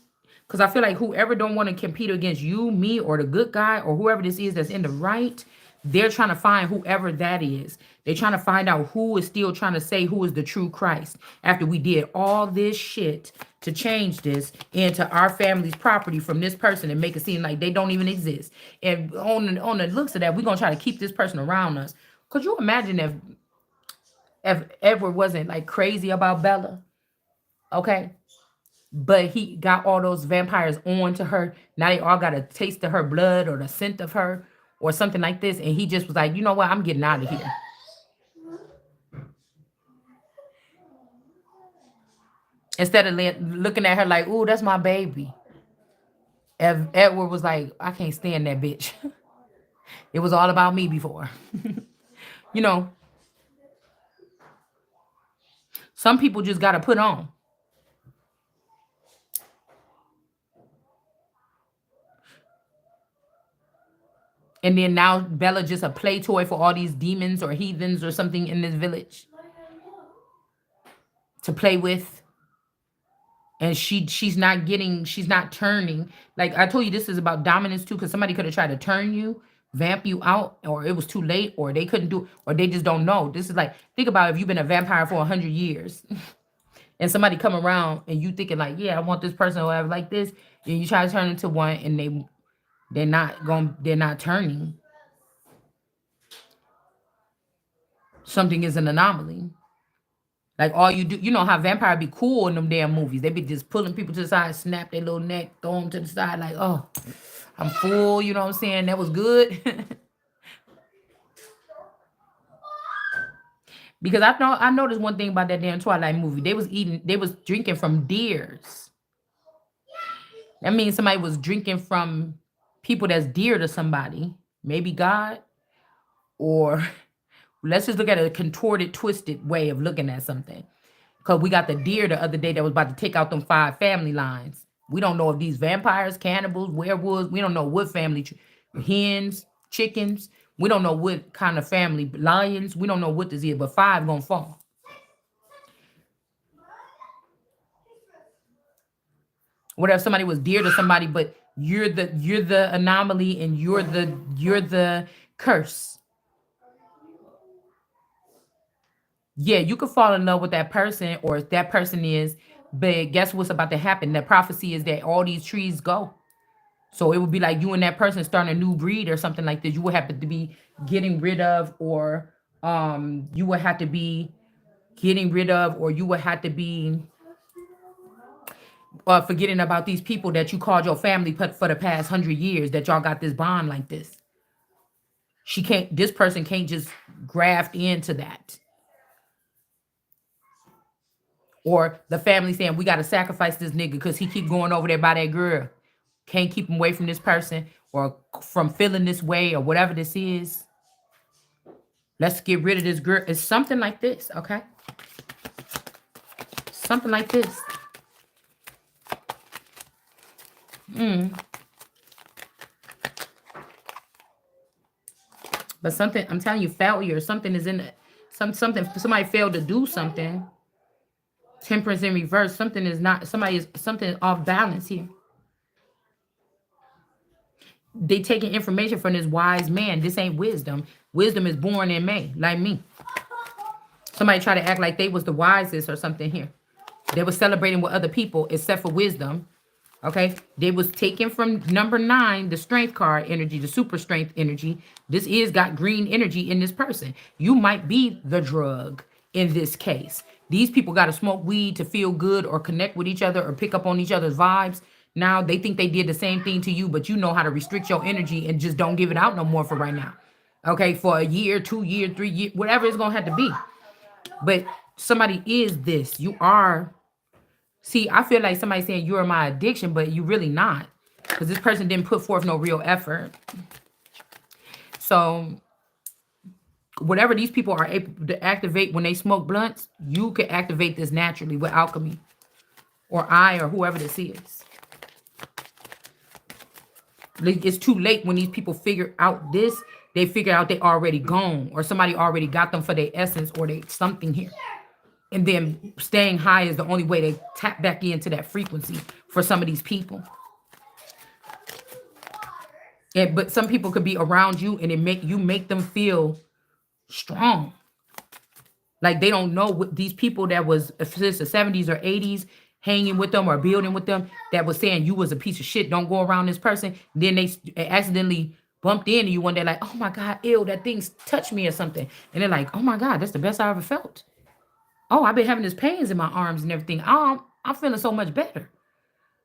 Because I feel like whoever don't want to compete against you, me, or the good guy, or whoever this is that's in the right, they're trying to find whoever that is. They're trying to find out who is still trying to say who is the true Christ. After we did all this shit to change this into our family's property from this person and make it seem like they don't even exist. And on the looks of that, we're going to try to keep this person around us. Could you imagine if Edward wasn't like crazy about Bella? Okay? But he got all those vampires on to her. Now they all got a taste of her blood or the scent of her or something like this. And he just was like, you know what? I'm getting out of here. Instead of looking at her like, ooh, that's my baby. Edward was like, I can't stand that bitch. It was all about me before. You know, some people just got to put on. And then now Bella just a play toy for all these demons or heathens or something in this village to play with. And she's not turning. Like I told you, this is about dominance too, because somebody could have tried to turn you, vamp you out, or it was too late, or they couldn't do, or they just don't know. This is like, think about if you've been a vampire for 100 years, and somebody come around and you thinking like, yeah, I want this person or whatever like this, and you try to turn into one, and they're not turning. Something is an anomaly. Like all you do, you know how vampire be cool in them damn movies. They be just pulling people to the side, snap their little neck, throw them to the side, like, oh, I'm full. You know what I'm saying? That was good. Because I noticed one thing about that damn Twilight movie. They was drinking from deers. That means somebody was drinking from people that's dear to somebody. Maybe God, or let's just look at a contorted, twisted way of looking at something. Because we got the deer the other day that was about to take out them 5 family lines. We don't know if these vampires, cannibals, werewolves, we don't know what family, hens, chickens. We don't know what kind of family, lions. We don't know what this is, but 5 gonna fall. What if somebody was dear to somebody, but you're the anomaly, and you're the curse. Yeah, you could fall in love with that person, or if that person is, but guess what's about to happen? The prophecy is that all these trees go. So it would be like you and that person starting a new breed or something like this. You would have to be getting rid of, or you would have to be getting rid of, or you would have to be forgetting about these people that you called your family for the past 100 years, that y'all got this bond like this. This person can't just graft into that. Or the family saying, we got to sacrifice this nigga because he keep going over there by that girl. Can't keep him away from this person, or from feeling this way, or whatever this is. Let's get rid of this girl. It's something like this, okay? Something like this. But something, I'm telling you, failure, something is in it. Somebody failed to do something. Temperance in reverse. Something is not, something off balance here. They taking information from this wise man. This ain't wisdom. Wisdom is born in May, like me. Somebody try to act like they was the wisest or something here. They was celebrating with other people except for wisdom. Okay, they was taken from number 9, the strength card energy, the super strength energy. This is got green energy in this person. You might be the drug in this case. These people got to smoke weed to feel good, or connect with each other, or pick up on each other's vibes. Now they think they did the same thing to you, but you know how to restrict your energy and just don't give it out no more for right now. Okay, for a year, 2 years, 3 years, whatever it's gonna have to be. But somebody is this. You are. See, I feel like somebody saying you are my addiction, but you really not. Because this person didn't put forth no real effort. So, whatever these people are able to activate when they smoke blunts, you can activate this naturally with alchemy. Or or whoever this is. It's too late when these people figure out this. They figure out they already gone. Or somebody already got them for their essence, or they something here. And then staying high is the only way they tap back into that frequency for some of these people. But some people could be around you, and make them feel strong. Like they don't know what these people that was since the 70s or 80s hanging with them or building with them, that was saying you was a piece of shit, don't go around this person. Then they accidentally bumped into you one day, like, oh my God, ew, that thing touched me or something. And they're like, oh my God, that's the best I ever felt. Oh, I've been having this pains in my arms and everything. I'm feeling so much better.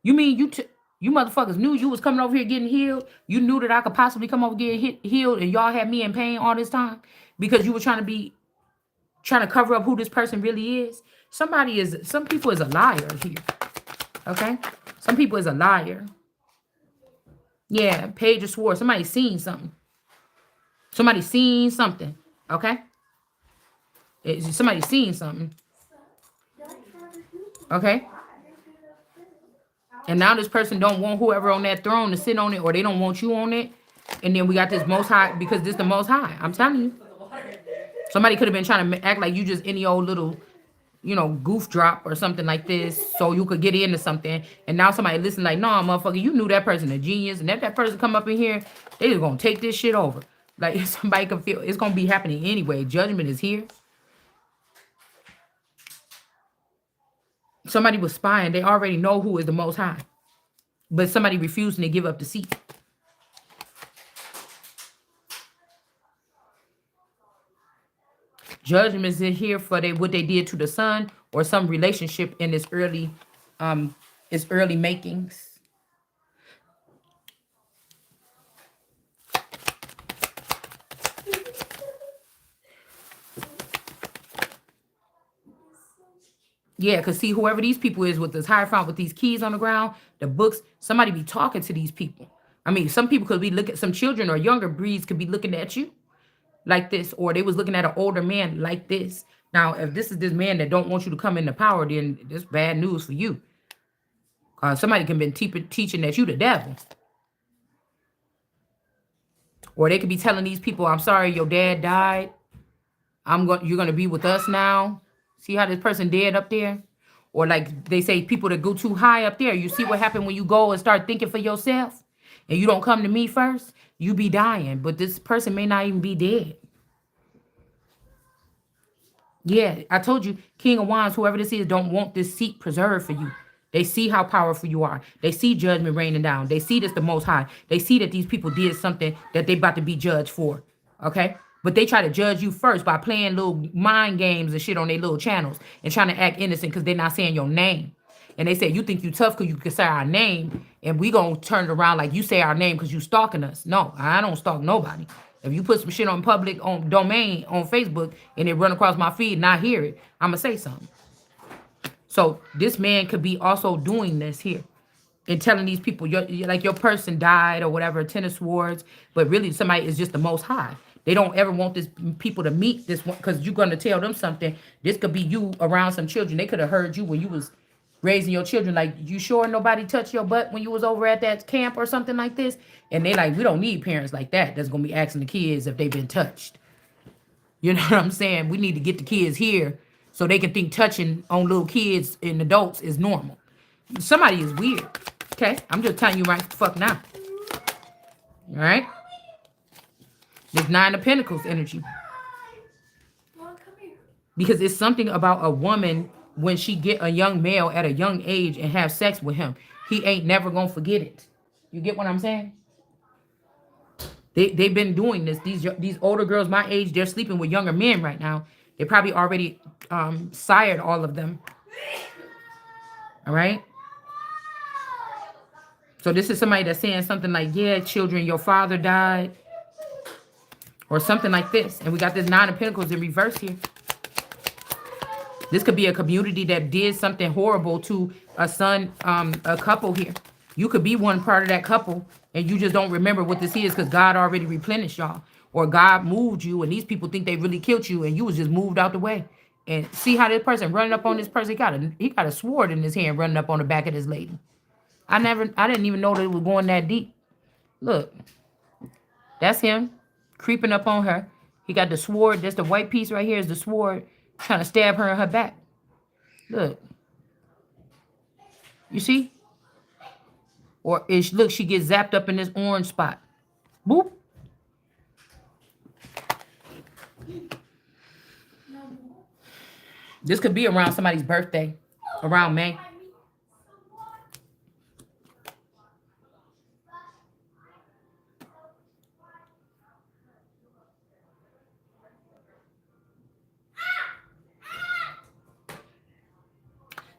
You mean you motherfuckers knew you was coming over here getting healed? You knew that I could possibly come over getting healed, and y'all had me in pain all this time because you were trying to cover up who this person really is? Some people is a liar here. Okay? Some people is a liar. Yeah, Page of Swords. Somebody seen something. Somebody seen something. Okay? Somebody seen something. Okay? And now this person don't want whoever on that throne to sit on it, or they don't want you on it. And then we got this most high, because this the most high. I'm telling you. Somebody could have been trying to act like you just any old little goof drop or something like this so you could get into something. And now somebody listen like, no, motherfucker, you knew that person a genius. And if that person come up in here, they just gonna take this shit over. Like somebody can feel it's gonna be happening anyway. Judgment is here. Somebody was spying. They already know who is the most high. But somebody refusing to give up the seat. Judgment is in here for what they did to the son or some relationship in its early makings. Yeah, because see, whoever these people is with this Hierophant with these keys on the ground, the books, somebody be talking to these people. I mean, some people could be looking, some children or younger breeds could be looking at you like this, or they was looking at an older man like this. Now, if this is this man that don't want you to come into power, then it's bad news for you. Somebody can be teaching that you the devil. Or they could be telling these people, I'm sorry, your dad died. You're gonna be with us now. See how this person dead up there? Or like they say, people that go too high up there, you see what happened when you go and start thinking for yourself and you don't come to me first, you be dying. But this person may not even be dead. Yeah, I told you, King of Wands, whoever this is, don't want this seat preserved for you. They see how powerful you are. They see judgment raining down. They see this the most high. They see that these people did something that they about to be judged for. Okay? But they try to judge you first by playing little mind games and shit on their little channels and trying to act innocent because they're not saying your name. And they say, you think you tough because you can say our name, and we going to turn it around like you say our name because you stalking us. No, I don't stalk nobody. If you put some shit on public on domain on Facebook and it run across my feed and I hear it, I'm going to say something. So this man could be also doing this here and telling these people, your person died or whatever, 10 of swords, but really somebody is just the most high. They don't ever want this people to meet this one because you're going to tell them something. This could be you around some children. They could have heard you when you was raising your children. Like, you sure nobody touched your butt when you was over at that camp or something like this? And they like, we don't need parents like that that's going to be asking the kids if they've been touched. You know what I'm saying? We need to get the kids here so they can think touching on little kids and adults is normal. Somebody is weird. Okay? I'm just telling you right the fuck now. All right? There's 9 of Pentacles energy. Because it's something about a woman when she get a young male at a young age and have sex with him. He ain't never going to forget it. You get what I'm saying? They've been doing this. These older girls my age, they're sleeping with younger men right now. They probably already sired all of them. All right? So this is somebody that's saying something like, yeah, children, your father died. Or something like this. And we got this 9 of Pentacles in reverse here. This could be a community that did something horrible to a son, a couple here. You could be one part of that couple and you just don't remember what this is because God already replenished y'all. Or God moved you and these people think they really killed you and you was just moved out the way. And see how this person running up on this person, he got a sword in his hand running up on the back of this lady. I didn't even know that it was going that deep. Look, that's him creeping up on her. He got the sword. That's the white piece right here is the sword trying to stab her in her back. Look. You see? Or look, she gets zapped up in this orange spot. Boop. This could be around somebody's birthday. Around May.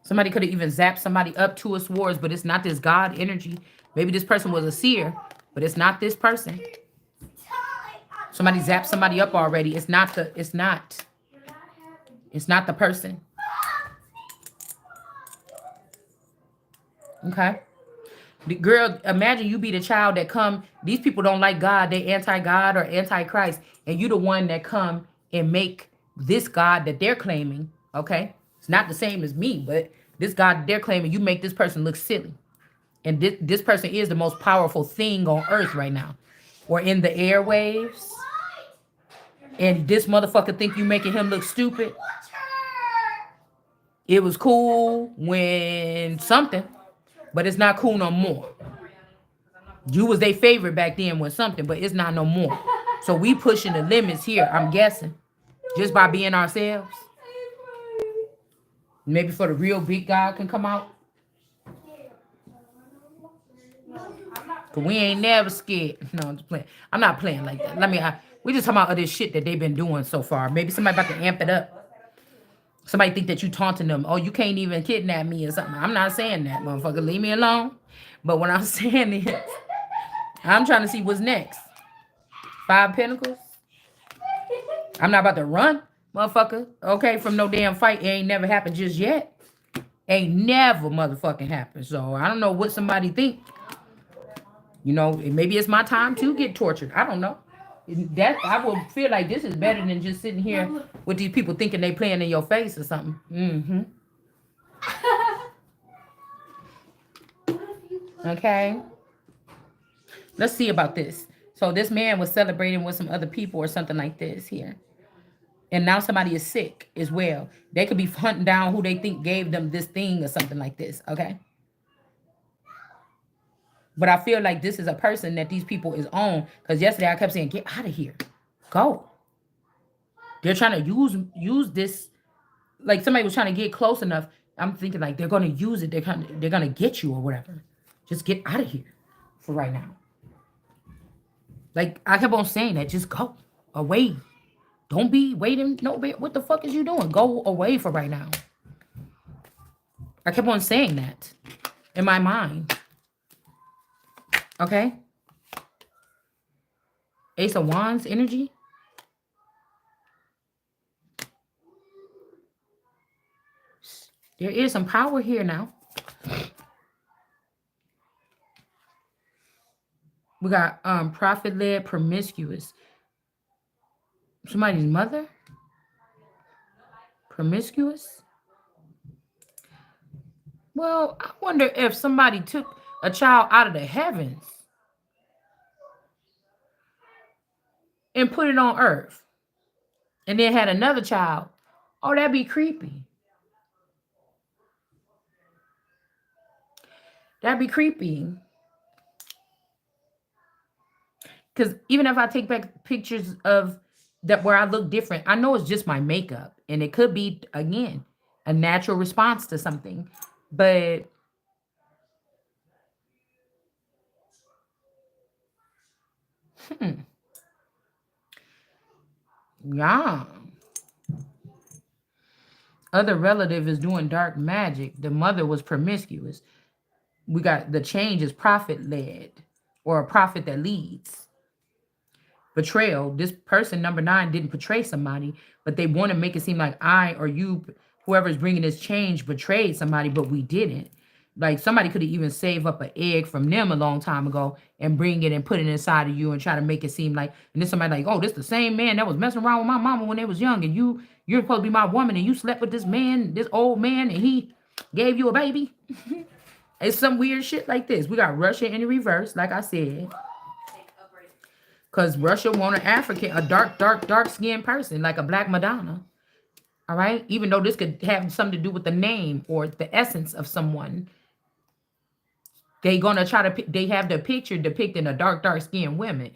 Somebody could have even zapped somebody up to a swords, but it's not this God energy. Maybe this person was a seer, but it's not this person. Somebody zapped somebody up already. It's not the person. Okay. The girl, imagine you be the child that come. These people don't like God. They anti-God or anti-Christ. And you the one that come and make this God that they're claiming. Okay. It's not the same as me, but this God that they're claiming, you make this person look silly. And this person is the most powerful thing on earth right now. Or in the airwaves. And this motherfucker think you making him look stupid. It was cool when something, but it's not cool no more. You was their favorite back then with something, but it's not no more. So we pushing the limits here, I'm guessing. Just by being ourselves. Maybe for the real big guy can come out. Cause we ain't never scared. No, I'm just playing. I'm not playing like that. We just talking about other shit that they've been doing so far. Maybe somebody about to amp it up. Somebody think that you taunting them. Oh, you can't even kidnap me or something. I'm not saying that, motherfucker. Leave me alone. But what I'm saying is, I'm trying to see what's next. 5 Pentacles. I'm not about to run, motherfucker. Okay, from no damn fight. It ain't never happened just yet. Ain't never motherfucking happened. So I don't know what somebody think. You know, maybe it's my time to get tortured. I don't know. That I would feel like this is better than just sitting here with these people thinking they playing in your face or something. Mm-hmm. Okay. Let's see about this. So this man was celebrating with some other people or something like this here. And now somebody is sick as well. They could be hunting down who they think gave them this thing or something like this. Okay. But I feel like this is a person that these people is on. Because yesterday I kept saying, get out of here. Go. They're trying to use this. Like somebody was trying to get close enough. I'm thinking like they're gonna use it. They're gonna get you or whatever. Just get out of here for right now. Like I kept on saying that. Just go away. Don't be waiting. No, what the fuck is you doing? Go away for right now. I kept on saying that in my mind. Okay. Ace of Wands energy. There is some power here now. We got prophet-led promiscuous. Somebody's mother? Promiscuous? Well, I wonder if somebody took a child out of the heavens and put it on earth and then had another child. Oh, that'd be creepy. That'd be creepy. Because even if I take back pictures of that where I look different, I know it's just my makeup. And it could be, again, a natural response to something. But yeah. Other relative is doing dark magic. The mother was promiscuous. We got the change is prophet led or a prophet that leads. Betrayal. This person, number 9, didn't betray somebody, but they want to make it seem like I or you, whoever's bringing this change, betrayed somebody, but we didn't. Like somebody could have even saved up an egg from them a long time ago and bring it and put it inside of you and try to make it seem like, and then somebody like, oh, this the same man that was messing around with my mama when they was young, and you're supposed to be my woman, and you slept with this man, this old man, and he gave you a baby. It's some weird shit like this. We got Russia in the reverse, like I said. Because Russia want an African, a dark skinned person, like a Black Madonna. All right? Even though this could have something to do with the name or the essence of someone. They gonna try to, they have the picture depicting a dark skinned woman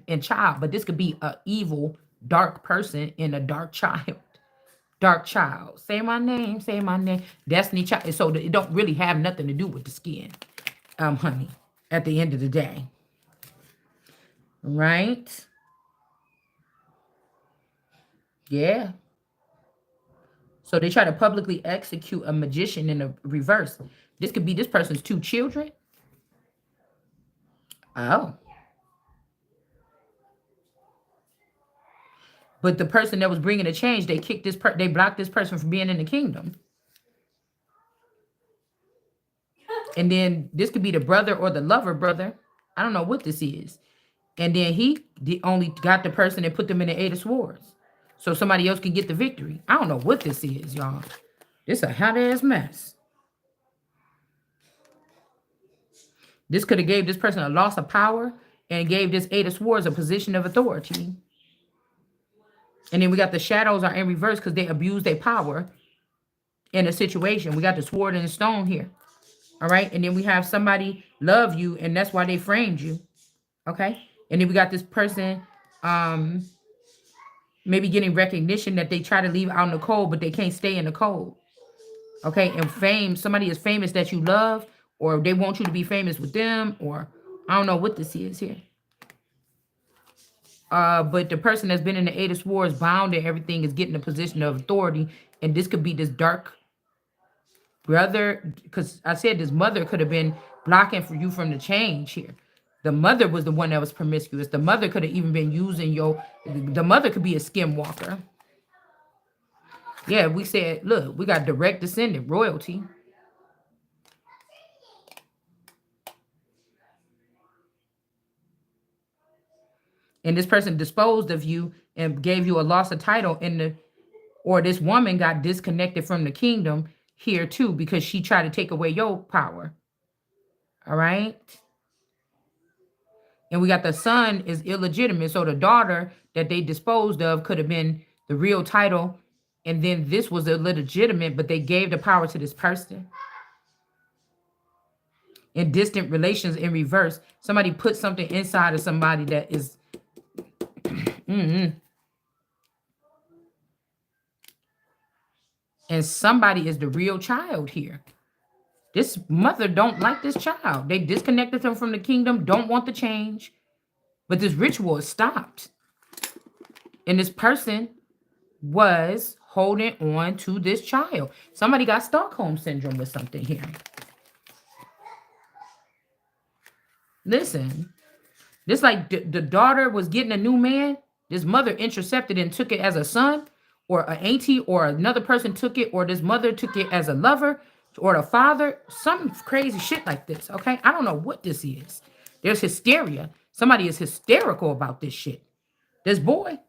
and child. But this could be an evil, dark person and a dark child. Dark child. Say my name, say my name. Destiny child. So it don't really have nothing to do with the skin, honey, at the end of the day. Right? Yeah. So they try to publicly execute a magician in the reverse. This could be this person's 2 children. Oh. But the person that was bringing the change, they kicked this they blocked this person from being in the kingdom. And then this could be the brother or the lover brother. I don't know what this is. And then he only got the person and put them in the 8 of Swords. So somebody else can get the victory. I don't know what this is, y'all. This a hot ass mess. This could have gave this person a loss of power and gave this 8 of Swords a position of authority. And then we got the shadows are in reverse because they abuse their power in a situation. We got the sword and the stone here. All right. And then we have somebody love you, and that's why they framed you. Okay. And then we got this person maybe getting recognition that they try to leave out in the cold, but they can't stay in the cold. Okay. And fame, somebody is famous that you love, or they want you to be famous with them, or I don't know what this is here. But the person that's been in the Eight of Swords bound and everything is getting a position of authority. And this could be this dark brother, because I said this mother could have been blocking for you from the change here. The mother was the one that was promiscuous. The mother could have even been using the mother could be a skinwalker. Yeah, we said, look, we got direct descendant, royalty. And this person disposed of you and gave you a loss of title or this woman got disconnected from the kingdom here too, because she tried to take away your power. All right. And we got the son is illegitimate. So the daughter that they disposed of could have been the real title. And then this was illegitimate, but they gave the power to this person. In distant relations in reverse, somebody put something inside of somebody that is and somebody is the real child here. This mother don't like this child. They disconnected them from the kingdom, don't want the change. But this ritual is stopped. And this person was holding on to this child. Somebody got Stockholm syndrome with something here. Listen, this like the daughter was getting a new man. This mother intercepted and took it as a son, or an auntie, or another person took it, or this mother took it as a lover, or the father. Some crazy shit like this, okay? I don't know what this is. There's hysteria. Somebody is hysterical about this shit. This boy.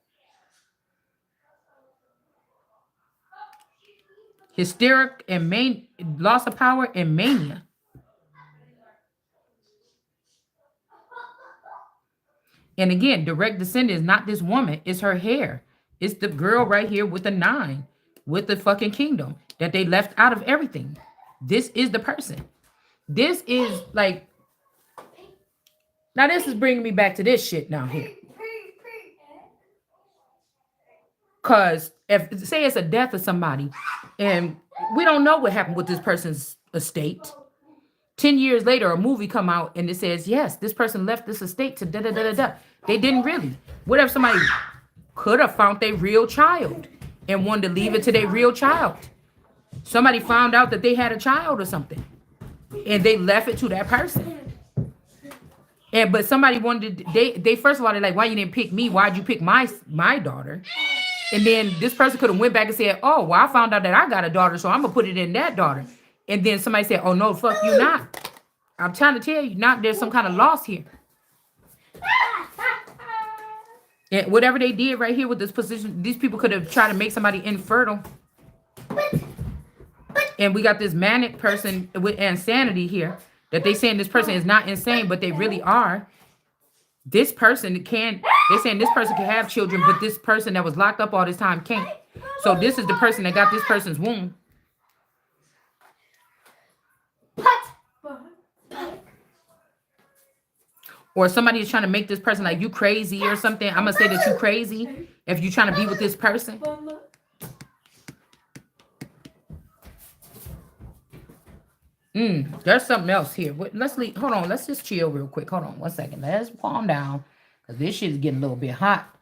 Hysteric and loss of power and mania. And again, direct descendant is not this woman. It's her hair. It's the girl right here with the 9, with the fucking kingdom that they left out of everything. This is the person. This is like, now this is bringing me back to this shit now here. Because if, say it's a death of somebody, and we don't know what happened with this person's estate. 10 years later, a movie come out and it says, yes, this person left this estate to da-da-da-da-da. They didn't really. What if somebody could have found their real child and wanted to leave it to their real child? Somebody found out that they had a child or something, and they left it to that person. But somebody wanted to, they first of all, they're like, why you didn't pick me? Why'd you pick my daughter? And then this person could have went back and said, oh, well, I found out that I got a daughter, so I'm going to put it in that daughter. And then somebody said, oh, no, fuck you not. I'm trying to tell you, not there's some kind of loss here. And whatever they did right here with this position, these people could have tried to make somebody infertile. And we got this manic person with insanity here that they saying this person is not insane, but they really are. This person they're saying this person can have children, but this person that was locked up all this time can't. So this is the person that got this person's womb. Or somebody is trying to make this person like you crazy or something. I'm going to say that you crazy if you're trying to be with this person. There's something else here. Let's leave. Hold on. Let's just chill real quick. Hold on 1 second. Let's calm down because this shit is getting a little bit hot.